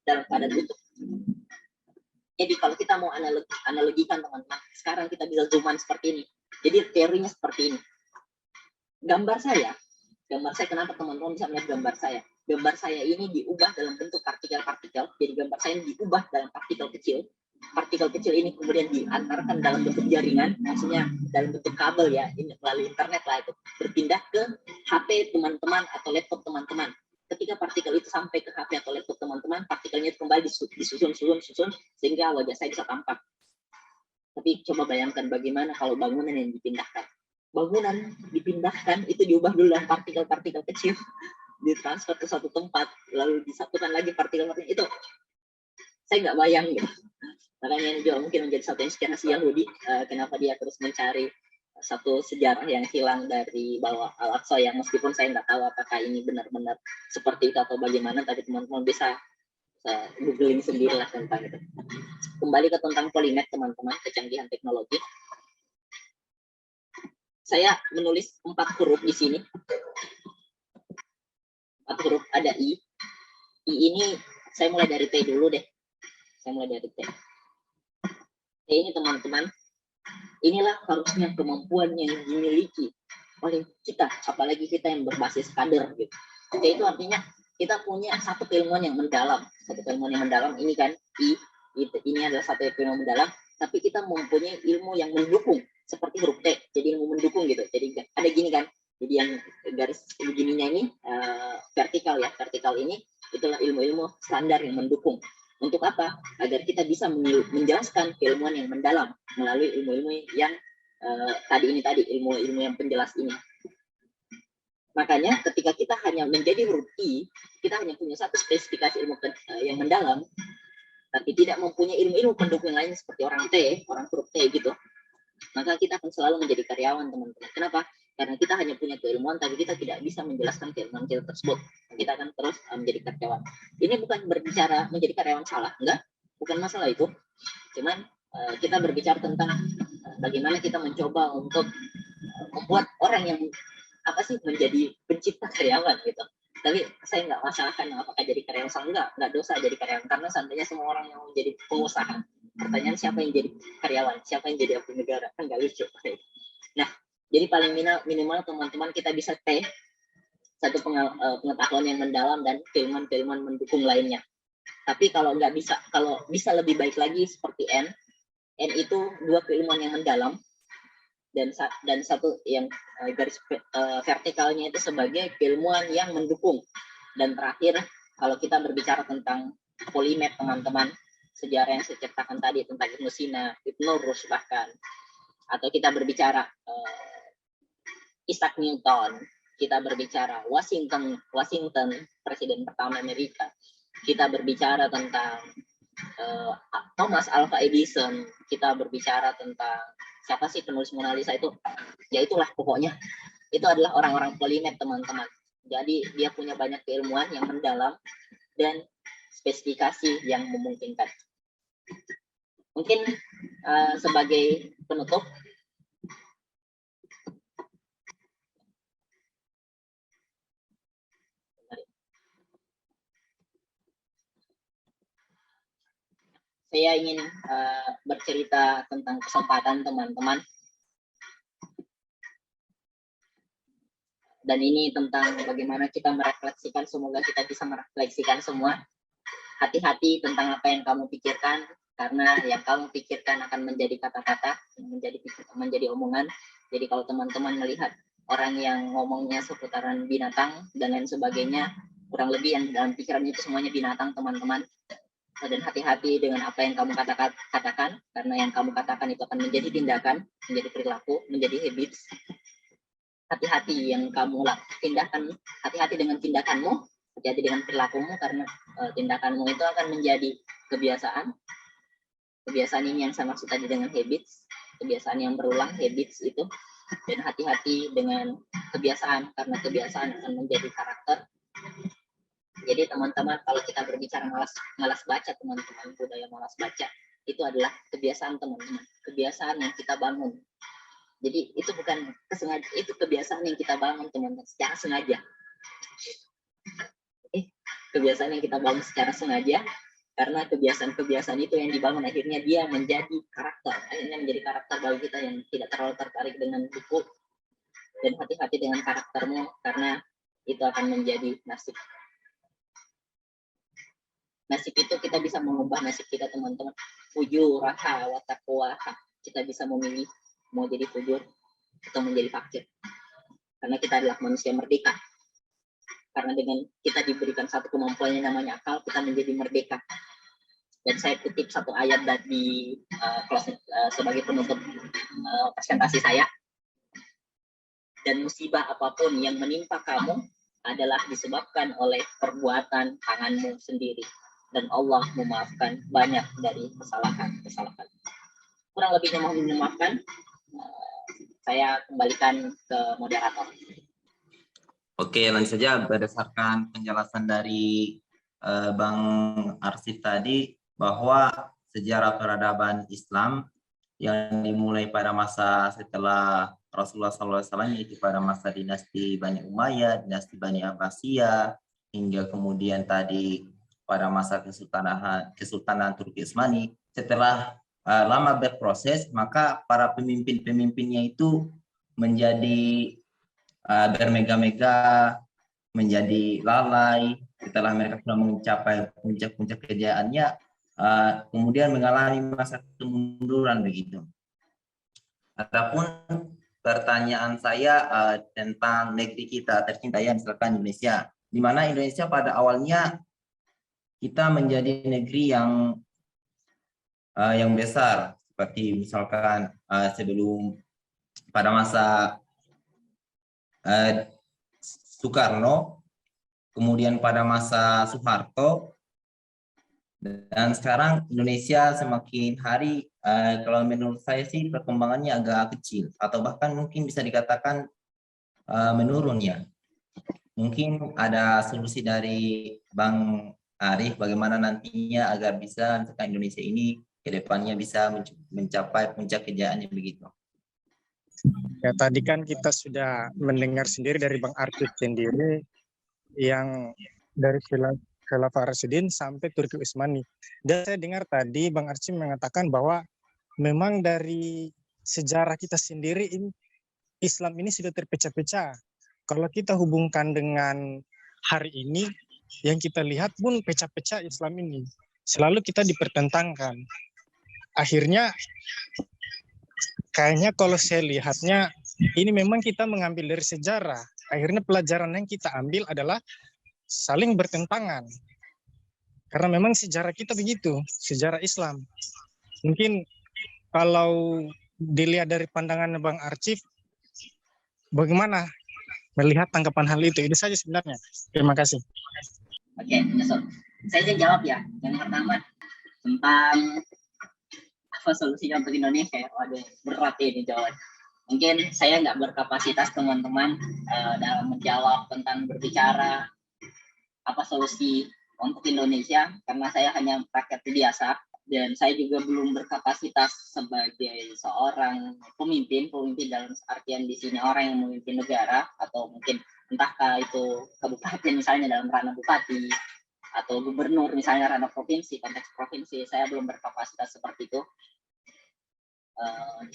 dalam keadaan utuh. Jadi kalau kita mau analogikan teman-teman, sekarang kita bisa zooman seperti ini. Jadi teorinya seperti ini. Gambar saya kenapa teman-teman bisa melihat gambar saya? Gambar saya ini diubah dalam bentuk partikel-partikel. Jadi gambar saya ini diubah dalam partikel kecil. Partikel kecil ini kemudian diantarkan dalam bentuk jaringan, maksudnya dalam bentuk kabel ya, ini melalui internet lah itu, berpindah ke HP teman-teman atau laptop teman-teman. Ketika partikel itu sampai ke HP atau laptop teman-teman, partikelnya itu kembali disusun sehingga wajah saya bisa tampak. Tapi coba bayangkan bagaimana kalau bangunan yang dipindahkan. Bangunan dipindahkan itu diubah dulu dalam partikel-partikel kecil, ditransfer ke suatu tempat, lalu disatukan lagi partikel-partikel itu. Saya nggak bayang gitu. Makanya ini juga mungkin menjadi satu inspirasi Yahudi, kenapa dia terus mencari satu sejarah yang hilang dari bawah Al-Aqsa, yang meskipun saya nggak tahu apakah ini benar-benar seperti itu atau bagaimana, tapi teman-teman bisa googling sendirilah tentang itu. Kembali ke tentang Polymath teman-teman, kecanggihan teknologi. Saya menulis 4 huruf di sini. 4 huruf, ada I. I ini saya mulai dari T dulu deh. Saya mulai dari T. T ini teman-teman, inilah harusnya kemampuan yang dimiliki oleh kita, apalagi kita yang berbasis kader gitu. T itu artinya kita punya satu keilmuan yang mendalam. Satu keilmuan yang mendalam ini kan I, ini adalah satu keilmuan mendalam, tapi kita mempunyai ilmu yang mendukung seperti huruf T. Jadi ilmu mendukung gitu. Jadi ada gini kan. Jadi yang garis begininya ini vertikal ya. Vertikal ini itulah ilmu-ilmu standar yang mendukung. Untuk apa? Agar kita bisa menjelaskan keilmuan yang mendalam melalui ilmu-ilmu yang tadi ilmu-ilmu yang penjelas ini. Makanya ketika kita hanya menjadi huruf I, kita hanya punya satu spesifikasi ilmu yang mendalam, tapi tidak mempunyai ilmu-ilmu pendukung lain seperti orang T, orang huruf T gitu. maka kita akan selalu menjadi karyawan, teman-teman. Kenapa? Karena kita hanya punya keilmuan, tapi kita tidak bisa menjelaskan keilmuan kita tersebut. Kita akan terus menjadi karyawan. Ini bukan berbicara menjadi karyawan salah, enggak, bukan masalah itu. Cuman kita berbicara tentang bagaimana kita mencoba untuk membuat orang yang menjadi pencipta karyawan gitu. Tapi saya nggak masalahkan apakah jadi karyawan salah, enggak dosa jadi karyawan, karena seandainya semua orang yang menjadi pengusaha, pertanyaan siapa yang jadi karyawan, siapa yang jadi abdi negara, kan nggak lucu. Nah, jadi paling minimal teman-teman kita bisa satu pengetahuan yang mendalam dan keilmuan mendukung lainnya. Tapi kalau bisa lebih baik lagi seperti N itu 2 keilmuan yang mendalam dan satu yang garis vertikalnya itu sebagai keilmuan yang mendukung. Dan terakhir, kalau kita berbicara tentang polimet, teman-teman, sejarah yang saya ceritakan tadi tentang Ibnu Sina, Ibnu Rushd bahkan, atau kita berbicara Isaac Newton, kita berbicara Washington, presiden pertama Amerika, kita berbicara tentang Thomas Alva Edison, kita berbicara tentang siapa sih penulis Mona Lisa itu, ya itulah pokoknya, itu adalah orang-orang polimet, teman-teman. Jadi dia punya banyak keilmuan yang mendalam dan spesifikasi yang memungkinkan. Mungkin sebagai penutup, saya ingin bercerita tentang kesempatan, teman-teman. Dan ini tentang bagaimana kita merefleksikan, semoga kita bisa merefleksikan semua. Hati-hati tentang apa yang kamu pikirkan, karena yang kamu pikirkan akan menjadi kata-kata, menjadi omongan. Jadi kalau teman-teman melihat orang yang ngomongnya seputaran binatang dan lain sebagainya, kurang lebih yang dalam pikirannya itu semuanya binatang, teman-teman. Dan hati-hati dengan apa yang kamu katakan, karena yang kamu katakan itu akan menjadi tindakan, menjadi perilaku, menjadi habits. Hati-hati yang kamu tindakan, hati-hati dengan tindakanmu, hati-hati dengan perilakumu, karena tindakanmu itu akan menjadi kebiasaan. Kebiasaan ini yang saya maksud tadi dengan habits, kebiasaan yang berulang, habits itu. Dan hati-hati dengan kebiasaan, karena kebiasaan akan menjadi karakter. Jadi teman-teman, kalau kita berbicara malas baca, teman-teman, budaya malas baca, itu adalah kebiasaan, teman-teman, kebiasaan yang kita bangun. Jadi itu bukan kesengaja, itu kebiasaan yang kita bangun, teman-teman, secara sengaja. Kebiasaan yang kita bangun secara sengaja, karena kebiasaan-kebiasaan itu yang dibangun akhirnya dia menjadi karakter, bagi kita yang tidak terlalu tertarik dengan buku. Dan hati-hati dengan karaktermu, karena itu akan menjadi nasib. Nasib itu kita bisa mengubah nasib kita, teman-teman. Fujuraha wa taqwaha. Kita bisa memilih mau jadi fujur atau menjadi fakir. Karena kita adalah manusia merdeka. Karena dengan kita diberikan satu kemampuan yang namanya akal, kita menjadi merdeka. Dan saya kutip satu ayat dari sebagai penutup presentasi saya. Dan musibah apapun yang menimpa kamu adalah disebabkan oleh perbuatan tanganmu sendiri. Dan Allah memaafkan banyak dari kesalahan-kesalahan. Kurang lebihnya mohon dimaafkan. Saya kembalikan ke moderator. Oke, langsung saja berdasarkan penjelasan dari Bang Arsif tadi, bahwa sejarah peradaban Islam yang dimulai pada masa setelah Rasulullah SAW, yaitu pada masa dinasti Bani Umayyah, dinasti Bani Abbasiyah, hingga kemudian tadi pada masa Kesultanan Turki Utsmani. Setelah lama berproses, maka para pemimpin-pemimpinnya itu menjadi bermega-mega, menjadi lalai. Setelah mereka sudah mencapai puncak-puncak kejayaannya, kemudian mengalami masa kemunduran begitu. Adapun pertanyaan saya tentang negeri kita tercinta, ya, misalkan Indonesia, di mana Indonesia pada awalnya kita menjadi negeri yang besar, seperti misalkan sebelum pada masa Soekarno, kemudian pada masa Soeharto, dan sekarang Indonesia semakin hari kalau menurut saya sih perkembangannya agak kecil atau bahkan mungkin bisa dikatakan menurun ya. Mungkin ada solusi dari Bang Arif bagaimana nantinya agar bisa misalkan Indonesia ini ke depannya bisa mencapai puncak kejayaannya begitu. Ya, tadi kan kita sudah mendengar sendiri dari Bang Arif sendiri yang dari Khilafah Rasyidin sampai Turki Utsmani. Dan saya dengar tadi Bang Arif mengatakan bahwa memang dari sejarah kita sendiri Islam ini sudah terpecah-pecah. Kalau kita hubungkan dengan hari ini, yang kita lihat pun pecah-pecah Islam ini. Selalu kita dipertentangkan. Akhirnya, kayaknya kalau saya lihatnya, ini memang kita mengambil dari sejarah. Akhirnya pelajaran yang kita ambil adalah saling bertentangan. Karena memang sejarah kita begitu, sejarah Islam. Mungkin kalau dilihat dari pandangan Bang Arif, bagaimana melihat tanggapan hal itu? Ini saja sebenarnya. Terima kasih. Oke, so, saya aja jawab ya. Yang pertama tentang apa solusinya untuk Indonesia. Waduh, berat ini jawaban. Mungkin saya nggak berkapasitas teman-teman dalam menjawab tentang berbicara apa solusi untuk Indonesia, karena saya hanya rakyat biasa dan saya juga belum berkapasitas sebagai seorang pemimpin dalam artian di sini orang yang memimpin negara, atau mungkin entahkah itu kabupaten misalnya dalam ranah bupati atau gubernur misalnya ranah provinsi, konteks provinsi. Saya belum berkapasitas seperti itu.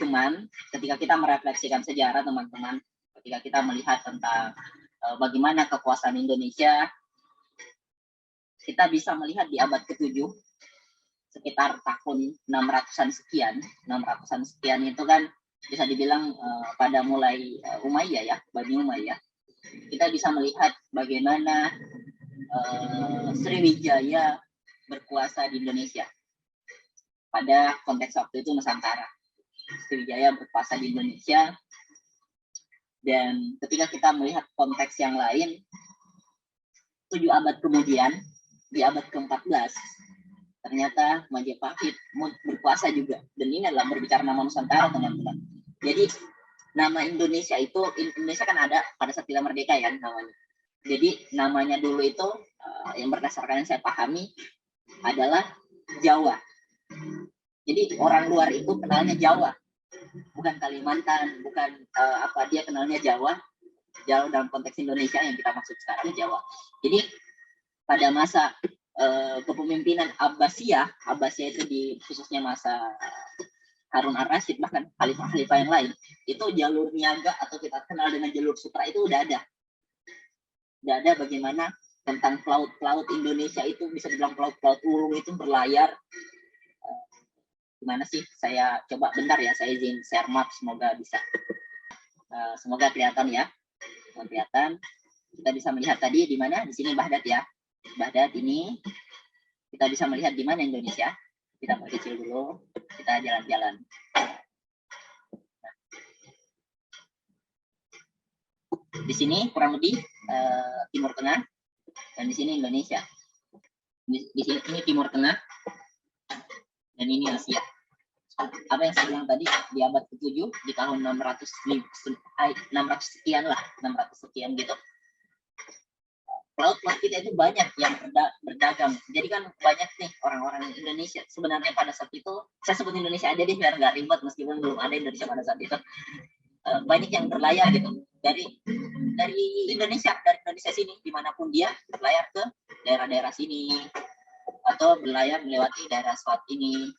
Cuman ketika kita merefleksikan sejarah teman-teman, ketika kita melihat tentang bagaimana kekuasaan Indonesia, kita bisa melihat di abad ke-7 sekitar tahun 600-an sekian itu kan bisa dibilang pada mulai Umayyah ya, Bani Umayyah. Kita bisa melihat bagaimana Sriwijaya berkuasa di Indonesia. Pada konteks waktu itu Nusantara. Sriwijaya berkuasa di Indonesia. Dan ketika kita melihat konteks yang lain, 7 abad kemudian, di abad ke-14, ternyata Majapahit berkuasa juga. Dan ini adalah berbicara nama Nusantara, teman-teman. Jadi nama Indonesia itu, Indonesia kan ada pada saat kita merdeka ya namanya. Jadi namanya dulu itu yang berdasarkan yang saya pahami adalah Jawa. Jadi orang luar itu kenalnya Jawa, bukan Kalimantan, bukan dia kenalnya Jawa. Jawa dalam konteks Indonesia yang kita maksud sekarang Jawa. Jadi pada masa kepemimpinan Abbasiyah itu khususnya masa Harun ar-Rasyid, bahkan khalifah-khalifah yang lain, itu jalur niaga atau kita kenal dengan jalur sutra itu udah ada. Udah ada bagaimana tentang pelaut Indonesia itu bisa dibilang pelaut ulung itu berlayar. Gimana sih? Saya coba bentar ya, saya izin share map, semoga bisa. Semoga kelihatan ya. Kelihatan. Kita bisa melihat tadi di mana? Di sini Baghdad ya. Baghdad ini kita bisa melihat di mana Indonesia. Kita perkecil dulu, kita jalan-jalan. Di sini kurang lebih Timur Tengah, dan di sini Indonesia. Di sini ini Timur Tengah, dan ini Asia. Apa yang saya bilang tadi, di abad ke-7, di tahun 600 sekian gitu. Pelaut kita itu banyak yang berdagang. Jadi kan banyak nih orang-orang Indonesia. Sebenarnya pada saat itu, saya sebut Indonesia aja deh biar nggak ribet meskipun belum ada Indonesia pada saat itu. Banyak yang berlayar gitu dari Indonesia, sini dimanapun dia berlayar ke daerah-daerah sini atau berlayar melewati daerah Swat ini.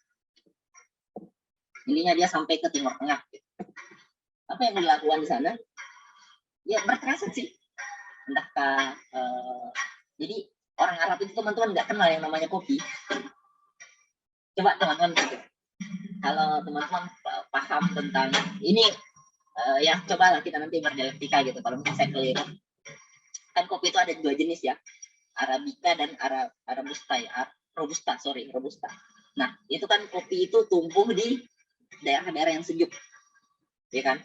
Ininya dia sampai ke Timur Tengah. Gitu. Apa yang dilakukan di sana? Ya bertransaksi. Entahkah jadi orang Arab itu teman-teman nggak kenal yang namanya kopi. Coba teman-teman kalau teman-teman paham tentang ini ya cobalah kita nanti berdialektika gitu. Kalau mungkin saya keliru, kan kopi itu ada 2 jenis ya, Arabica dan Robusta ya. Robusta. Nah itu kan kopi itu tumbuh di daerah-daerah yang sejuk, ya kan?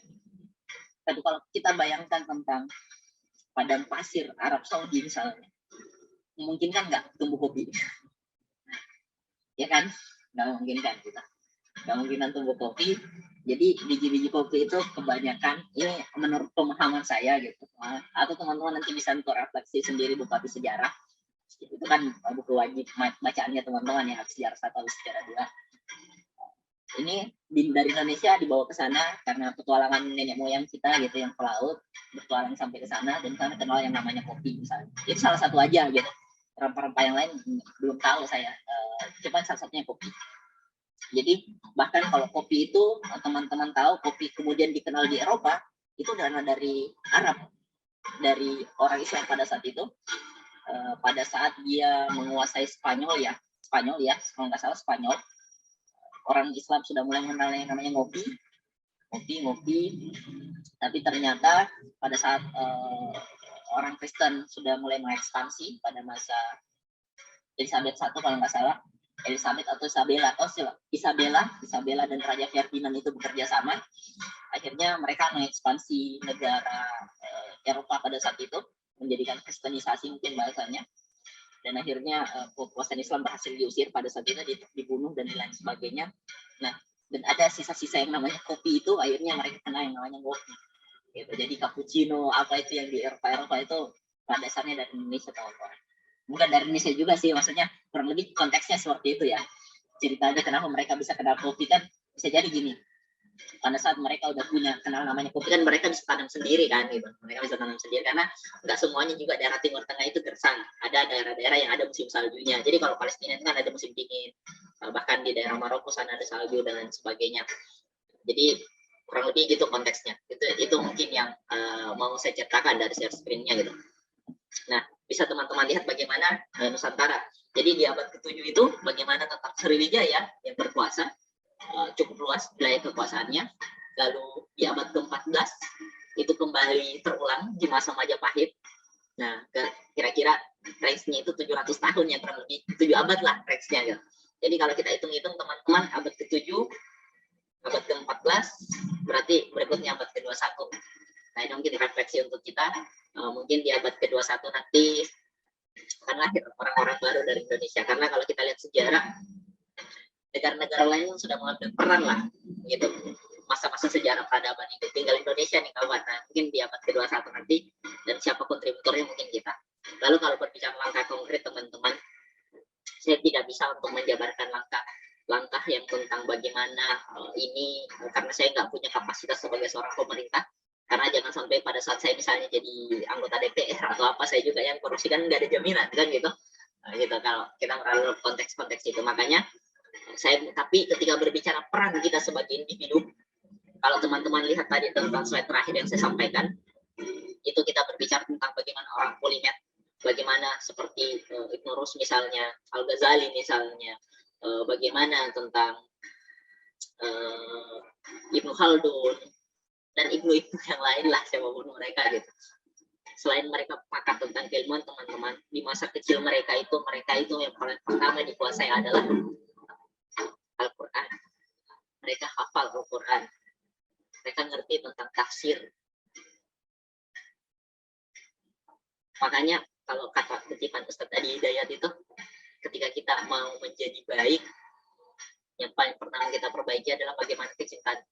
Tapi kalau kita bayangkan tentang padang pasir Arab Saudi misalnya, memungkinkan nggak tumbuh kopi? Ya kan? Nggak memungkinkan kita. kemungkinan tumbuh kopi. Jadi biji-biji kopi itu kebanyakan, ini menurut pemahaman saya gitu, atau teman-teman nanti bisa refleksi sendiri Bupati Sejarah, itu kan buku wajib bacaannya teman-teman ya, sejarah 1 atau sejarah 2. Ini dari Indonesia dibawa ke sana karena petualangan nenek moyang kita gitu yang ke laut, bertualang sampai ke sana, dan sana kenal yang namanya kopi misalnya. Itu salah satu aja gitu. Rempah-rempah yang lain belum tahu saya, cuma salah satunya kopi. Jadi bahkan kalau kopi itu teman-teman tahu, kopi kemudian dikenal di Eropa itu karena dari Arab, dari orang Islam pada saat itu, pada saat dia menguasai Spanyol ya, kalau nggak salah Spanyol, orang Islam sudah mulai mengenal yang namanya ngopi, tapi ternyata pada saat orang Kristen sudah mulai mengekspansi pada masa Elizabeth I kalau nggak salah, Isabella dan Raja Ferdinand itu bekerja sama. Akhirnya mereka mengekspansi negara Eropa pada saat itu, menjadikan kristenisasi mungkin bahasanya. Dan akhirnya kekuasaan Islam berhasil diusir pada saat itu, dibunuh dan lain sebagainya. Nah, dan ada sisa-sisa yang namanya kopi itu, akhirnya mereka kenal yang namanya ngopi. Gitu. Jadi cappuccino, apa itu yang di Eropa itu pada dasarnya dari Indonesia atau apa. Bukan dari Indonesia juga sih, maksudnya kurang lebih konteksnya seperti itu ya. Ceritanya kenapa mereka bisa kenal kopi kan bisa jadi gini. Pada saat mereka udah punya kenal namanya kopi kan mereka bisa tanam sendiri kan gitu. Mereka bisa tanam sendiri karena nggak semuanya juga daerah Timur Tengah itu gersang. Ada daerah-daerah yang ada musim saljunya. Jadi kalau Palestina itu kan ada musim dingin. Bahkan di daerah Maroko sana ada salju dan lain sebagainya. Jadi kurang lebih gitu konteksnya. Itu mungkin yang mau saya ceritakan dari share screen-nya gitu. Nah, bisa teman-teman lihat bagaimana Nusantara. Jadi di abad ke-7 itu bagaimana tentang Sriwijaya yang berkuasa, cukup luas wilayah kekuasaannya. Lalu di abad ke-14 itu kembali terulang di masa Majapahit. Nah, kira-kira range-nya itu 700 tahun yang kurang lebih 7 abad lah range-nya gitu. Jadi kalau kita hitung-hitung teman-teman, abad ke-7, abad ke-14, berarti berikutnya abad ke-21. Nah, ini mungkin refleksi untuk kita. Mungkin di abad ke-21 nanti akan lahir orang-orang baru dari Indonesia. Karena kalau kita lihat sejarah, negara-negara lain sudah mengambil peran lah, gitu. Masa-masa sejarah peradaban itu. Tinggal Indonesia nih kawan. Nah, mungkin di abad ke-21 nanti, dan siapa kontributornya mungkin kita. Lalu kalau berbicara langkah konkret teman-teman, saya tidak bisa untuk menjabarkan langkah yang tentang bagaimana ini, karena saya nggak punya kapasitas sebagai seorang pemerintah. Karena jangan sampai pada saat saya misalnya jadi anggota DPR atau apa, saya juga yang korupsi kan nggak ada jaminan kan gitu. Gitu kalau kita melalui konteks-konteks itu. Makanya tapi ketika berbicara peran kita sebagai individu, kalau teman-teman lihat tadi tentang slide terakhir yang saya sampaikan, itu kita berbicara tentang bagaimana orang polimet, bagaimana seperti Ibnu Rus misalnya, Al-Ghazali misalnya, bagaimana tentang Ibnu Khaldun, dan ibu-ibu yang lain lah, siapapun mereka gitu. Selain mereka pakar tentang keilmuan teman-teman, di masa kecil mereka itu yang paling pertama dikuasai adalah Al-Quran. Mereka hafal Al-Quran. Mereka ngerti tentang tafsir. Makanya kalau kata kutipan Ustadz Adi Hidayat itu, ketika kita mau menjadi baik, yang paling pertama kita perbaiki adalah bagaimana kecintaan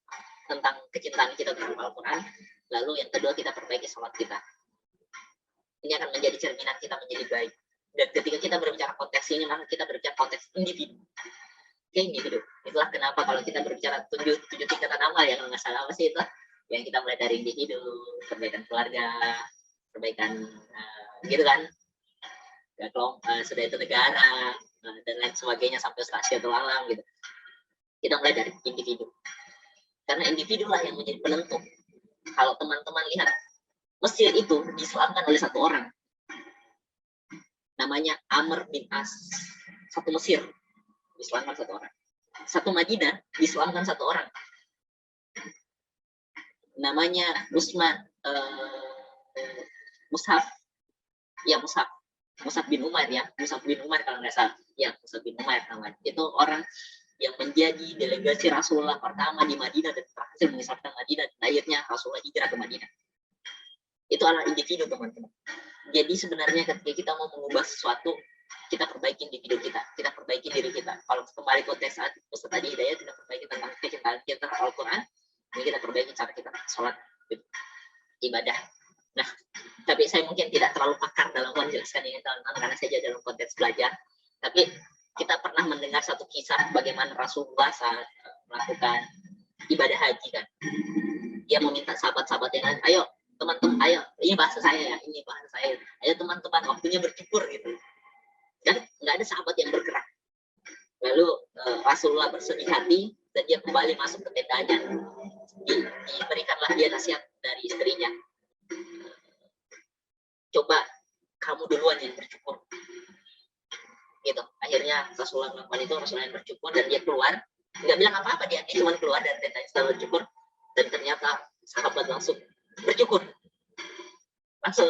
kita terhadap Al-Quran. Lalu yang kedua kita perbaiki sholat kita. Ini akan menjadi cerminan kita menjadi baik. Dan ketika kita berbicara konteks ini, maka kita berbicara konteks individu. Individu. Itulah kenapa kalau kita berbicara 7 tingkatan amal, yang nggak salah apa sih, itulah yang kita mulai dari individu, perbaikan keluarga, perbaikan gitu kan, sudah itu negara, dan lain sebagainya sampai sosial alam gitu. Kita mulai dari individu. Karena individu lah yang menjadi penentu. Kalau teman-teman lihat, Mesir itu diislamkan oleh satu orang. Namanya Amr bin As. Satu Mesir diislamkan satu orang. Satu Madinah diislamkan satu orang. Namanya Mus'ab bin Umar ya. Mus'ab bin Umar kalau nggak salah. Ya, Mus'ab bin Umar namanya. Itu orang yang menjadi delegasi Rasulullah pertama di Madinah dan berhasil mengislamkan Madinah, dan akhirnya Rasulullah hijrah ke Madinah. Itu adalah individu teman-teman. Jadi sebenarnya ketika kita mau mengubah sesuatu, kita perbaiki individu kita perbaiki diri kita. Kalau kembali konteks saat Ustaz tadi Hidayat, kita perbaiki tentang kecintaan kita terhadap Al-Quran, ini kita perbaiki cara kita sholat, ibadah. Nah, tapi saya mungkin tidak terlalu pakar dalam menjelaskan ini teman-teman, karena saya dalam konteks belajar. Tapi kita pernah mendengar satu kisah bagaimana Rasulullah saat melakukan ibadah haji kan. Dia meminta sahabat-sahabat yang lain, ayo teman-teman, ayo, ini bahasa saya ya, ayo teman-teman, waktunya bercukur gitu. Dan nggak ada sahabat yang bergerak. Lalu Rasulullah bersedih hati dan dia kembali masuk ke tendanya. Diberikanlah dia nasihat dari istrinya, coba kamu duluan yang bercukur. Gitu. Akhirnya Rasulullah melakukan itu, Rasulullah yang bercukur dan dia keluar. Nggak bilang apa-apa, dia cuma keluar dari tendanya setelah bercukur. Dan ternyata sahabat langsung bercukur. Langsung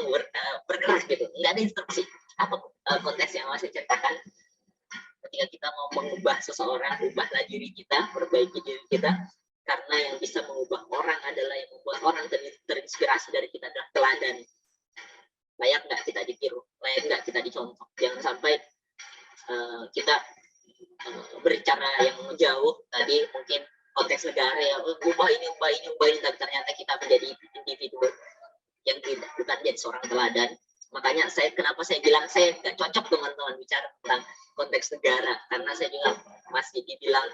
bergerak gitu. Nggak ada instruksi. Apa konteks yang masih ceritakan? Ketika kita mau mengubah seseorang, ubahlah diri kita, perbaiki diri kita. Karena yang bisa mengubah orang adalah yang membuat orang terinspirasi dari kita adalah teladan. Layak nggak kita ditiru, layak nggak kita dicontoh. Jangan sampai kita berbicara yang jauh tadi, mungkin konteks negara ya, ubah ini, dan ternyata kita menjadi individu yang tidak, bukan jadi seorang teladan. Makanya kenapa saya bilang saya nggak cocok teman-teman bicara tentang konteks negara, karena saya juga masih dibilang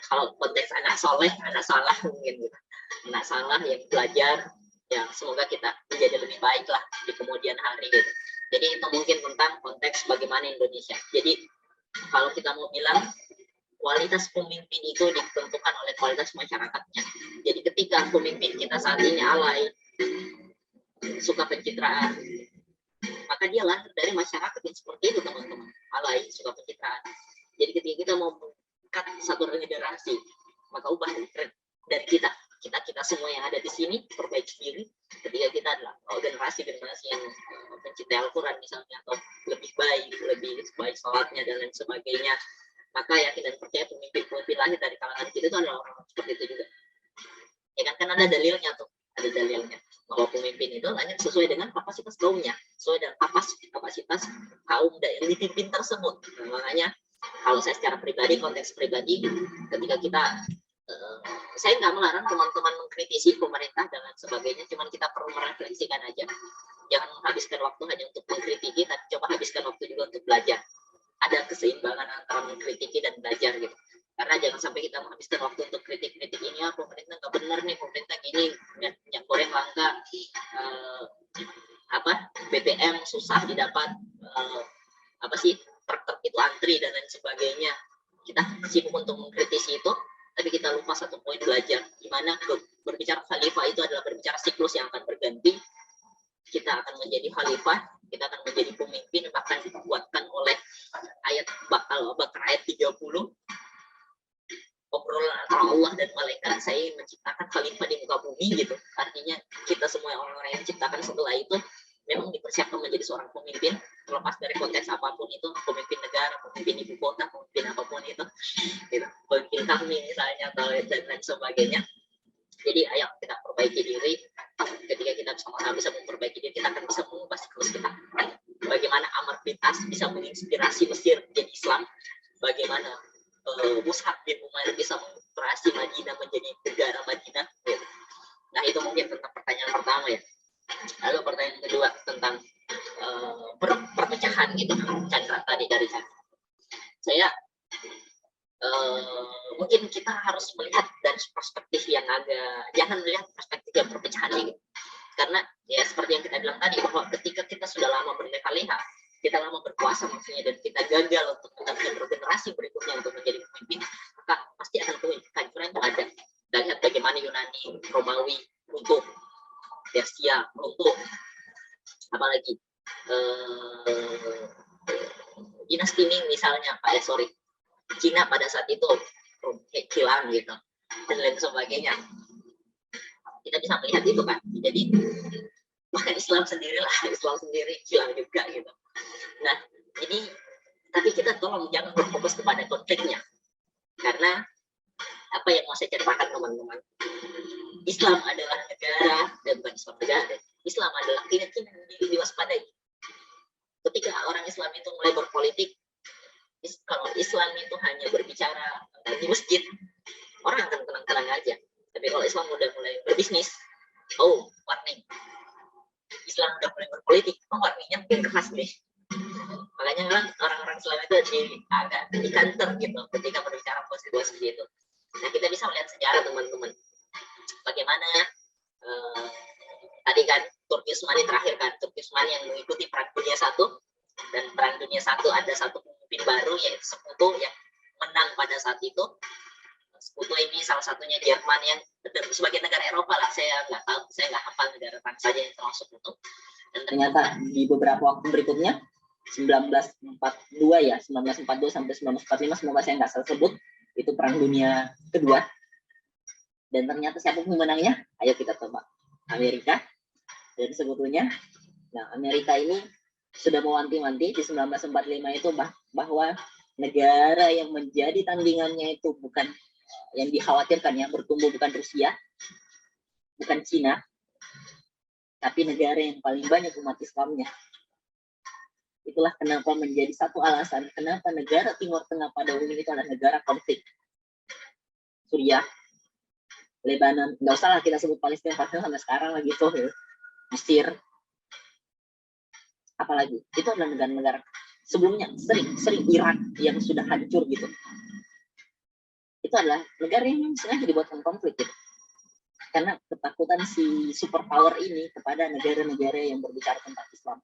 kalau konteks anak soleh, anak salah mungkin gitu. Anak salah yang belajar, ya semoga kita menjadi lebih baik lah di kemudian hari gitu. Jadi itu mungkin tentang konteks bagaimana Indonesia. Jadi kalau kita mau bilang kualitas pemimpin itu ditentukan oleh kualitas masyarakatnya. Jadi ketika pemimpin kita saat ini alay, suka pencitraan, maka dia lahir dari masyarakat yang seperti itu teman-teman, alay, suka pencitraan. Jadi ketika kita mau mengangkat satu generasi, maka ubah dari kita semua yang ada di sini, perbaiki diri. Ketika kita adalah generasi yang mencintai Al-Quran misalnya, atau lebih baik sholatnya dan lain sebagainya, maka yakin dan percaya pemimpin lahir dari kalangan kita itu adalah orang seperti itu juga. Ya kan ada dalilnya tuh, ada dalilnya bahwa pemimpin itu lahir sesuai dengan kapasitas kaumnya, sesuai dengan kapasitas kaum yang dipimpin tersebut. Nah, makanya kalau saya secara pribadi, konteks pribadi, ketika kita saya nggak melarang teman-teman mengkritisi pemerintah dan lain sebagainya, cuman kita perlu merefleksikan aja. Jangan menghabiskan waktu hanya untuk mengkritiki, tapi coba habiskan waktu juga untuk belajar. Ada keseimbangan antara mengkritiki dan belajar gitu. Karena jangan sampai kita menghabiskan waktu untuk kritik-kritik ini, pemerintah nggak benar nih, pemerintah gini, minyak goreng langka, BBM susah didapat, truk itu antri dan lain sebagainya. Kita sibuk untuk mengkritisi itu, tapi kita lupa satu poin belajar, gimana berbicara khalifah itu adalah berbicara siklus yang akan berganti. Kita akan menjadi khalifah, kita akan menjadi pemimpin, bahkan dikuatkan oleh ayat Al-Baqarah ayat 30, obrolan antara Allah dan malaikat, saya ingin menciptakan khalifah di muka bumi gitu. Artinya kita semua orang-orang yang diciptakan setelah itu memang dipersiapkan menjadi seorang pemimpin, terlepas dari konteks apapun itu, pemimpin negara, pemimpin ibu kota, pemimpin apapun itu, gitu. Pemimpin kami misalnya, atau dan lain sebagainya. Jadi ayo kita perbaiki diri. Ketika kita sama-sama bisa memperbaiki diri, kita akan bisa mengubah siklus kita. Bagaimana Amr bin As bisa menginspirasi Mesir menjadi Islam, bagaimana Mus'ab bin Umair bisa menginspirasi Madinah menjadi negara Madinah, gitu. Nah itu mungkin tentang pertanyaan pertama ya. Lalu pertanyaan kedua tentang perpecahan gitu, Chandra tadi dari Chandra. Saya mungkin kita harus melihat dari perspektif yang jangan melihat perspektif yang perpecahan ini. Karena ya seperti yang kita bilang tadi, bahwa ketika kita sudah lama berleha-leha, kita lama berkuasa maksudnya, dan kita gagal untuk mendapatkan generasi berikutnya untuk menjadi pemimpin, maka pasti akan kehancuran itu ada. Kita lihat bagaimana Yunani, Romawi, untuk Persia, untuk apalagi dinasti Ming misalnya, Cina pada saat itu hilang gitu, dan lain sebagainya. Kita bisa melihat itu kan. Jadi bahkan Islam sendiri hilang juga gitu. Nah, jadi tapi kita tolong jangan berfokus kepada konfliknya, karena apa yang mau saya ceritakan teman-teman, Islam adalah negara dan bukan Islam negara. Islam adalah keyakinan yang diwaspadai. ketika orang Islam itu mulai berpolitik, kalau Islam itu hanya berbicara di masjid, orang akan tenang-tenang aja. Tapi kalau Islam udah mulai berbisnis, oh warning, Islam udah mulai berpolitik, oh warningnya mungkin keras nih. Makanya kan orang-orang Islam itu agak di kantor gitu ketika berbicara posisi itu. Nah, kita bisa melihat sejarah teman-teman. Bagaimana tadi kan Turki Utsmani terakhir kan, Turki Utsmani yang mengikuti Perang Dunia I, dan Perang Dunia I ada satu pemimpin baru yaitu Sekutu yang menang pada saat itu. Sekutu ini salah satunya Jerman yang sebagai negara Eropa lah, saya nggak tahu, saya nggak hafal negara mana saja yang termasuk itu. Dan ternyata di beberapa waktu berikutnya 1942 ya, 1942 sampai 1945, semoga saya nggak salah sebut, itu Perang Dunia Kedua. Dan ternyata siapa pemenangnya? Ayo kita tebak. Amerika. Dan sebetulnya, nah Amerika ini sudah mewanti-wanti di 1945 itu bahwa negara yang menjadi tandingannya itu bukan yang dikhawatirkan ya, bertumbuh bukan Rusia, bukan Cina, tapi negara yang paling banyak umat Islamnya. Itulah kenapa menjadi satu alasan kenapa negara Timur Tengah pada umumnya itu adalah negara konflik. Suriah, Lebanon, nggak usah lah kita sebut Palestina sampai sekarang lagi tuh, Mesir, apalagi itu adalah negara-negara sebelumnya sering Irak yang sudah hancur gitu. Itu adalah negara yang sengaja dibuatkan konflik gitu. Karena ketakutan si superpower ini kepada negara-negara yang berbicara tentang Islam.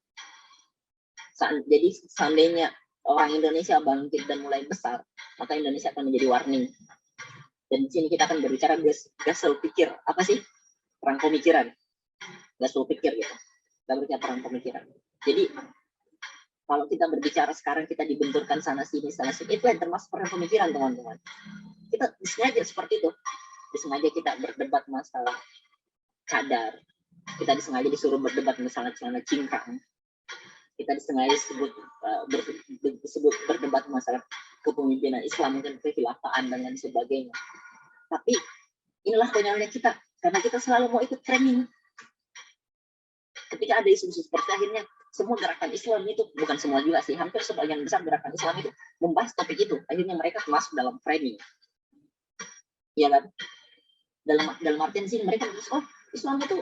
Jadi seandainya orang Indonesia bangkit dan mulai besar, maka Indonesia akan menjadi warning. Dan di sini kita akan berbicara gasel pikir, apa sih? Perang pemikiran. Gasel pikir gitu. Kita berbicara perang pemikiran. Jadi kalau kita berbicara sekarang kita dibenturkan sana sini, itu yang termasuk perang pemikiran teman-teman. Kita disengaja seperti itu. Disengaja kita berdebat masalah cadar. Kita disengaja disuruh berdebat masalah celana cingkrang. Kita disengaja disebut berdebat masalah kepemimpinan Islam, mungkin kekhilafaan dan lain sebagainya. Tapi inilah konyolnya kita, karena kita selalu mau ikut trending. Ketika ada isu-isu seperti akhirnya semua gerakan Islam itu, bukan semua juga sih, hampir sebagian besar gerakan Islam itu membahas topik itu. Akhirnya mereka masuk dalam framing. Ya kan? Dalam artian sini mereka bilang, oh Islam itu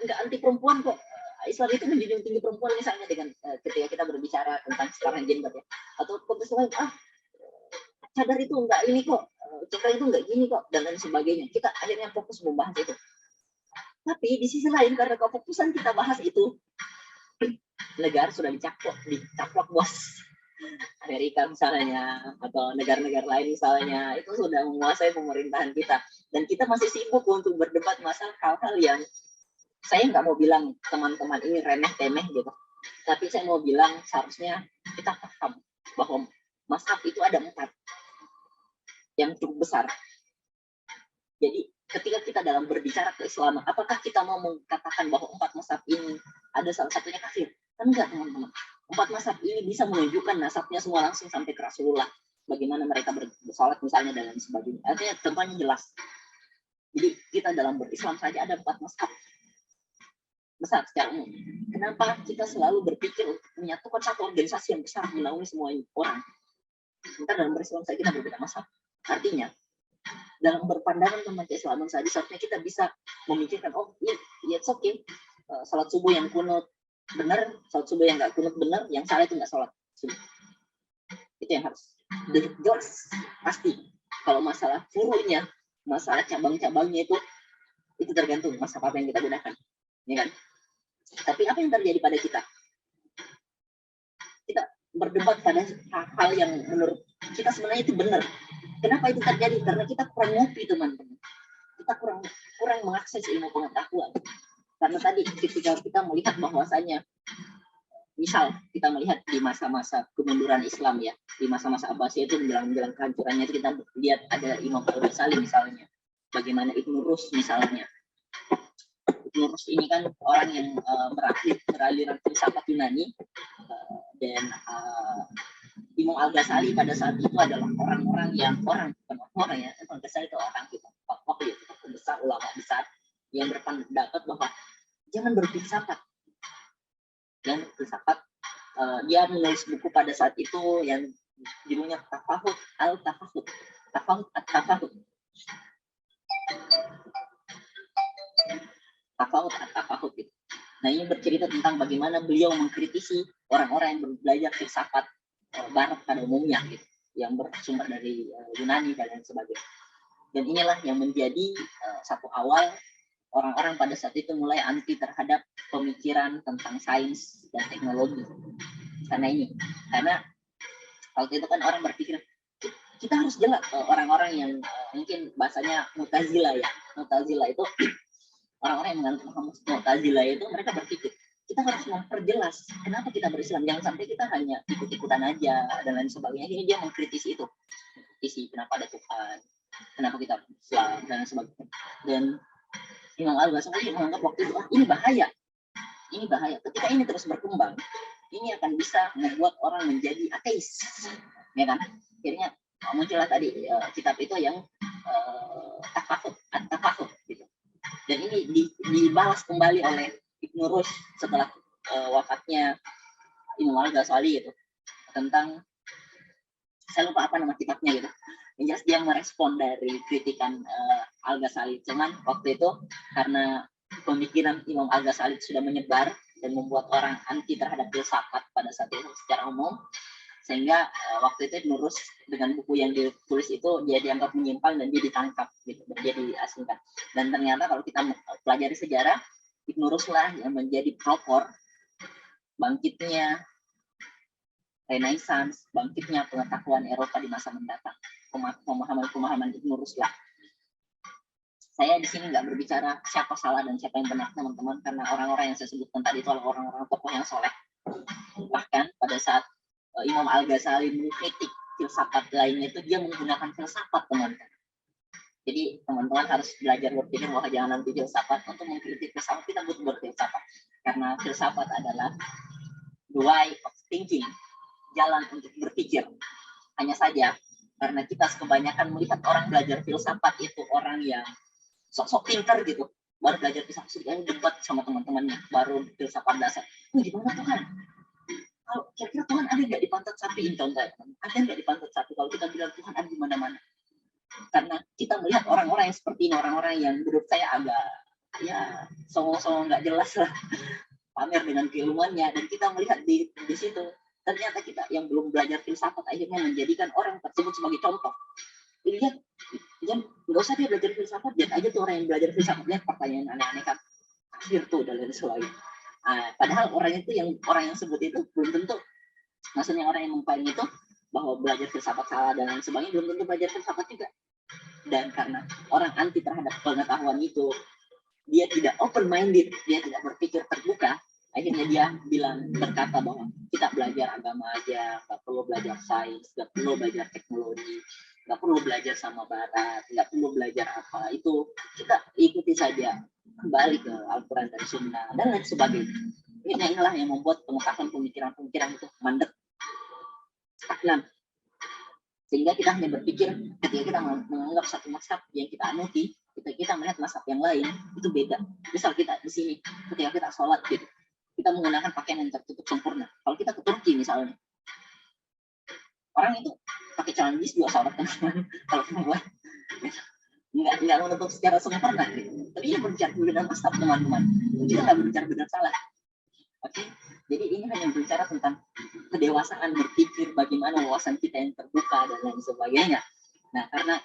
nggak anti perempuan kok. Islam itu menjunjung tinggi perempuan misalnya dengan ketika kita berbicara tentang sekarang gender ya, atau konteks lain, cadar itu enggak ini kok, cadar itu enggak gini kok, dan lain sebagainya. Kita akhirnya fokus membahas itu. Tapi di sisi lain karena kefokusan kita bahas itu, negara sudah dicaplok bos. Amerika misalnya atau negara-negara lain misalnya itu sudah menguasai pemerintahan kita, dan kita masih sibuk untuk berdebat masalah hal-hal yang saya nggak mau bilang teman-teman ini remeh-temeh gitu, tapi saya mau bilang seharusnya kita paham bahwa mazhab itu ada 4 yang cukup besar. Jadi ketika kita dalam berbicara keislaman, apakah kita mau mengatakan bahwa 4 mazhab ini ada salah satunya kafir? Kan enggak teman-teman. 4 mazhab ini bisa menunjukkan nasabnya semua langsung sampai ke Rasulullah. Bagaimana mereka bersolat misalnya dan lain sebagainya. Artinya contohnya jelas. Jadi kita dalam berislam saja ada 4 mazhab besar secara umum. Kenapa kita selalu berpikir untuk menyatukan satu organisasi yang besar menaungi semua orang? Sementara dalam berislam saja kita berbeda mazhab. Artinya dalam berpandangan tentang keislaman saja seharusnya kita bisa memikirkan, oh iya, it's okay. Salat subuh yang kunut benar, salat subuh yang nggak kunut benar, yang salah itu nggak salat subuh. Itu yang harus jelas pasti. Kalau masalah furu'nya, masalah cabang-cabangnya itu tergantung mazhab apa yang kita gunakan, ya kan? Tapi apa yang terjadi pada kita? Kita berdebat pada hal yang menurut kita sebenarnya itu benar. Kenapa itu terjadi? Karena kita kurang ngopi teman-teman. Kita kurang mengakses ilmu pengetahuan. Karena tadi ketika kita melihat bahwasanya, misal kita melihat di masa-masa kemunduran Islam ya, di masa-masa Abbasiyah itu menjelang kehancurannya, itu kita lihat ada Imam Al-Ghazali misalnya, bagaimana Ibnu Rus misalnya. Ibnu Rus ini kan orang yang beraliran filsafat Yunani, dan Imam Al-Ghazali pada saat itu adalah orang-orang ya, Al-Ghazali itu orang tokoh besar, ulama besar yang berpendapat bahwa jangan berfilsafat, dia menulis buku pada saat itu yang judulnya Tafahud al-Tafahud. Tafahud at-Tafahud. Tafahud at-Tafahud gitu. Nah, ini bercerita tentang bagaimana beliau mengkritisi orang-orang yang belajar filsafat barat pada umumnya gitu, yang bersumber dari Yunani dan lain sebagainya. Dan inilah yang menjadi satu awal orang-orang pada saat itu mulai anti terhadap pemikiran tentang sains dan teknologi. Karena waktu itu kan orang berpikir kita harus jelas, orang-orang yang mungkin bahasanya Mu'tazilah ya. Mu'tazilah itu orang-orang yang menganut Mu'tazilah itu mereka berpikir kita harus memperjelas kenapa kita berislam, jangan sampai kita hanya ikut-ikutan aja dan lain sebagainya. Ini dia mengkritisi itu, mengkritisi kenapa ada Tuhan, kenapa kita Islam dan lain sebagainya. Dan Imam Al-Ghazali menganggap waktu itu ini bahaya. Ini bahaya. Ketika ini terus berkembang, ini akan bisa membuat orang menjadi ateis, ya kan? Akhirnya muncullah tadi kitab itu yang Tafahud gitu. Dan ini dibalas kembali oleh Ibnu Rushd setelah wafatnya Imam Al-Ghazali gitu, tentang, saya lupa apa nama kitabnya gitu. Yang jelas dia merespon dari kritikan Al-Ghazali. Cuman waktu itu karena pemikiran Imam Al-Ghazali sudah menyebar dan membuat orang anti terhadap filsafat pada saat itu secara umum, sehingga waktu itu Ibnu Rushd dengan buku yang ditulis itu dia dianggap menyimpang dan dia ditangkap gitu, dan dia diasingkan. Dan ternyata kalau kita pelajari sejarah, Ibnu Rushd lah yang menjadi pelopor bangkitnya Renaissance, bangkitnya pengetahuan Eropa di masa mendatang. Pemahaman Ibnu Rushd lah. Saya di sini nggak berbicara siapa salah dan siapa yang benar, teman-teman, karena orang-orang yang saya sebutkan tadi itu adalah orang-orang tokoh yang soleh. Bahkan pada saat Imam Al-Ghazali mengkritik filsafat lainnya itu, dia menggunakan filsafat, teman-teman. Jadi teman-teman harus belajar berpikir bahwa jangan nanti filsafat. Untuk mengkritik filsafat kita butuh berfilsafat, karena filsafat adalah the way of thinking, jalan untuk berpikir. Hanya saja karena kita kebanyakan melihat orang belajar filsafat itu orang yang sok-sok pintar gitu, baru belajar filsafat, sudah debat sama teman-temannya, baru filsafat dasar. Gimana Tuhan? Kalau kira-kira Tuhan ada nggak di pantat sapi? Contohnya, ada nggak di pantat sapi? Kalau kita bilang Tuhan ada di mana-mana. Karena kita melihat orang-orang yang seperti ini, orang-orang yang menurut saya agak ya songong-songong nggak jelas lah, pamer dengan keilmuannya, dan kita melihat di situ ternyata kita yang belum belajar filsafat akhirnya menjadikan orang tersebut sebagai contoh. Lihat, nggak usah dia belajar filsafat, lihat aja tuh orang yang belajar filsafat, lihat pertanyaan aneh-aneh kan, akhir tuh dan lain sebagainya. Padahal orang yang sebut itu belum tentu, maksudnya orang yang mengklaim itu bahwa belajar filsafat salah dan lain sebagainya, belum tentu belajar filsafat juga. Dan karena orang anti terhadap pengetahuan itu, dia tidak open minded, dia tidak berpikir terbuka, akhirnya dia berkata bahwa kita belajar agama aja, nggak perlu belajar sains, nggak perlu belajar teknologi, nggak perlu belajar sama barat, nggak perlu belajar apa itu, kita ikuti saja, kembali ke Al-Quran dan Sunnah dan lain sebagainya. Inilah yang membuat pengetahuan pemikiran itu mandek, stagnan, sehingga kita hanya berpikir ketika kita menganggap satu mazhab yang kita anuti, kita melihat mazhab yang lain itu beda. Misal kita di sini ketika kita sholat gitu, kita menggunakan pakaian yang tertutup sempurna. Kalau kita ke Turki misalnya, orang itu pakai celana jeans juga sholat, teman-teman. Kalau perempuan nggak menutup secara sempurna gitu. Tapi dia berbicara dengan mazhab, teman-teman. Kita nggak berbicara benar salah. Oke, jadi ini hanya berbicara tentang kedewasaan berpikir, bagaimana wawasan kita yang terbuka dan lain sebagainya. Nah, karena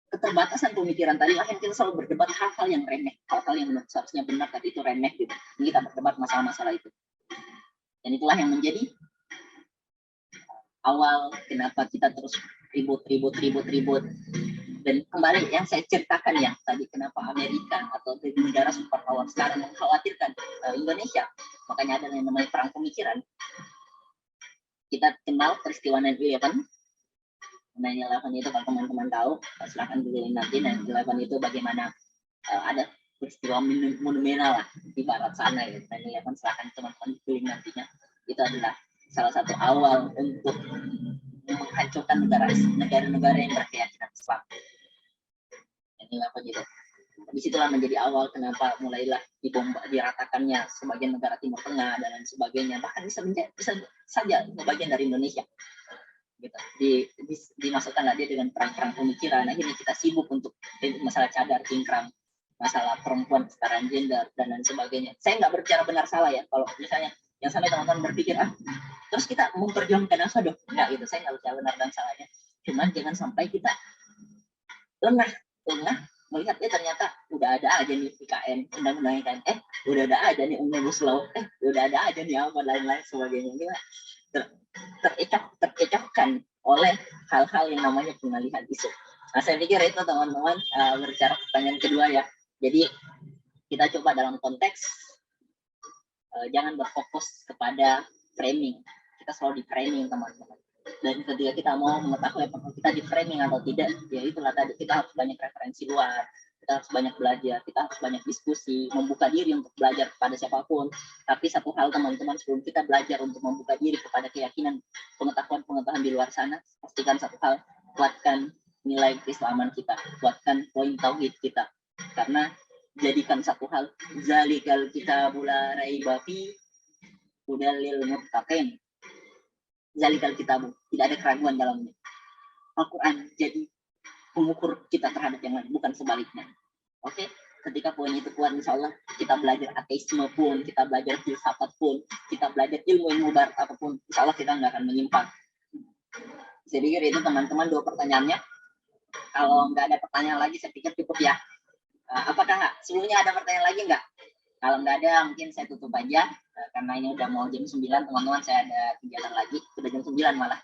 keterbatasan pemikiran tadi, akhirnya kita selalu berdebat hal-hal yang remeh, hal-hal yang seharusnya benar tapi itu remeh gitu. Ini kita berdebat masalah-masalah itu. Dan itulah yang menjadi awal kenapa kita terus ribut. Dan kembali yang saya ceritakan ya tadi, kenapa Amerika atau negara superpower sekarang mengkhawatirkan Indonesia, makanya ada yang namanya perang pemikiran. Kita kenal peristiwa 9/11 itu, kalau teman-teman tahu silahkan googling nanti. 9/11 itu bagaimana ada peristiwa monumental lah di barat sana ya. 9/11 silahkan teman-teman googling nantinya. Itu adalah salah satu awal untuk menghancurkan negara-negara yang berkeyakinan Islam. 9/11 gitu. disitulah menjadi awal kenapa mulailah diratakannya sebagian negara Timur Tengah dan lain sebagainya, bahkan bisa saja bagian dari Indonesia gitu. Dimasukkanlah dia dengan perang-perang pemikiran. Akhirnya kita sibuk untuk masalah cadar cingkrang, masalah perempuan kesetaraan gender dan lain sebagainya. Saya nggak berbicara benar salah ya, kalau misalnya yang sampai teman-teman berpikir terus kita memperjuangkan apa dong, nggak gitu. Saya nggak bicara benar dan salahnya, cuman jangan sampai kita lengah melihatnya ternyata udah ada aja nih IKN, undang-undang IKN, udah ada aja nih Omnibus Law, udah ada aja nih apa lain-lain sebagainya. Kita terkecohkan oleh hal-hal yang namanya pengalihan isu. Nah, saya pikir itu teman-teman berbicara pertanyaan kedua ya. Jadi kita coba dalam konteks jangan berfokus kepada framing. Kita selalu di framing teman-teman. Dan ketika kita mau mengetahui apakah kita di framing atau tidak, ya itulah tadi, kita harus banyak referensi luar, kita harus banyak belajar, kita harus banyak diskusi, membuka diri untuk belajar kepada siapapun. Tapi satu hal teman-teman, sebelum kita belajar untuk membuka diri kepada keyakinan, pengetahuan di luar sana, pastikan satu hal, kuatkan nilai keislaman kita, kuatkan poin tauhid kita. Karena jadikan satu hal, zalikal kitabul la raiba fi hudal lil muttaqin. Zalikal kitabu, tidak ada keraguan dalamnya. Al-Quran jadi pengukur kita terhadap yang lain, bukan sebaliknya. Oke, ketika poin itu kuat, insya Allah kita belajar ateisme pun, kita belajar filsafat pun, kita belajar ilmu barat apapun, insya Allah kita nggak akan menyimpang. Saya pikir itu teman-teman 2 pertanyaannya. Kalau nggak ada pertanyaan lagi, saya pikir cukup ya. Apakah sebelumnya ada pertanyaan lagi nggak? Kalau nggak ada, mungkin saya tutup aja. Karena ini udah mau jam 9, teman-teman, saya ada kegiatan lagi. Udah jam 9 malah.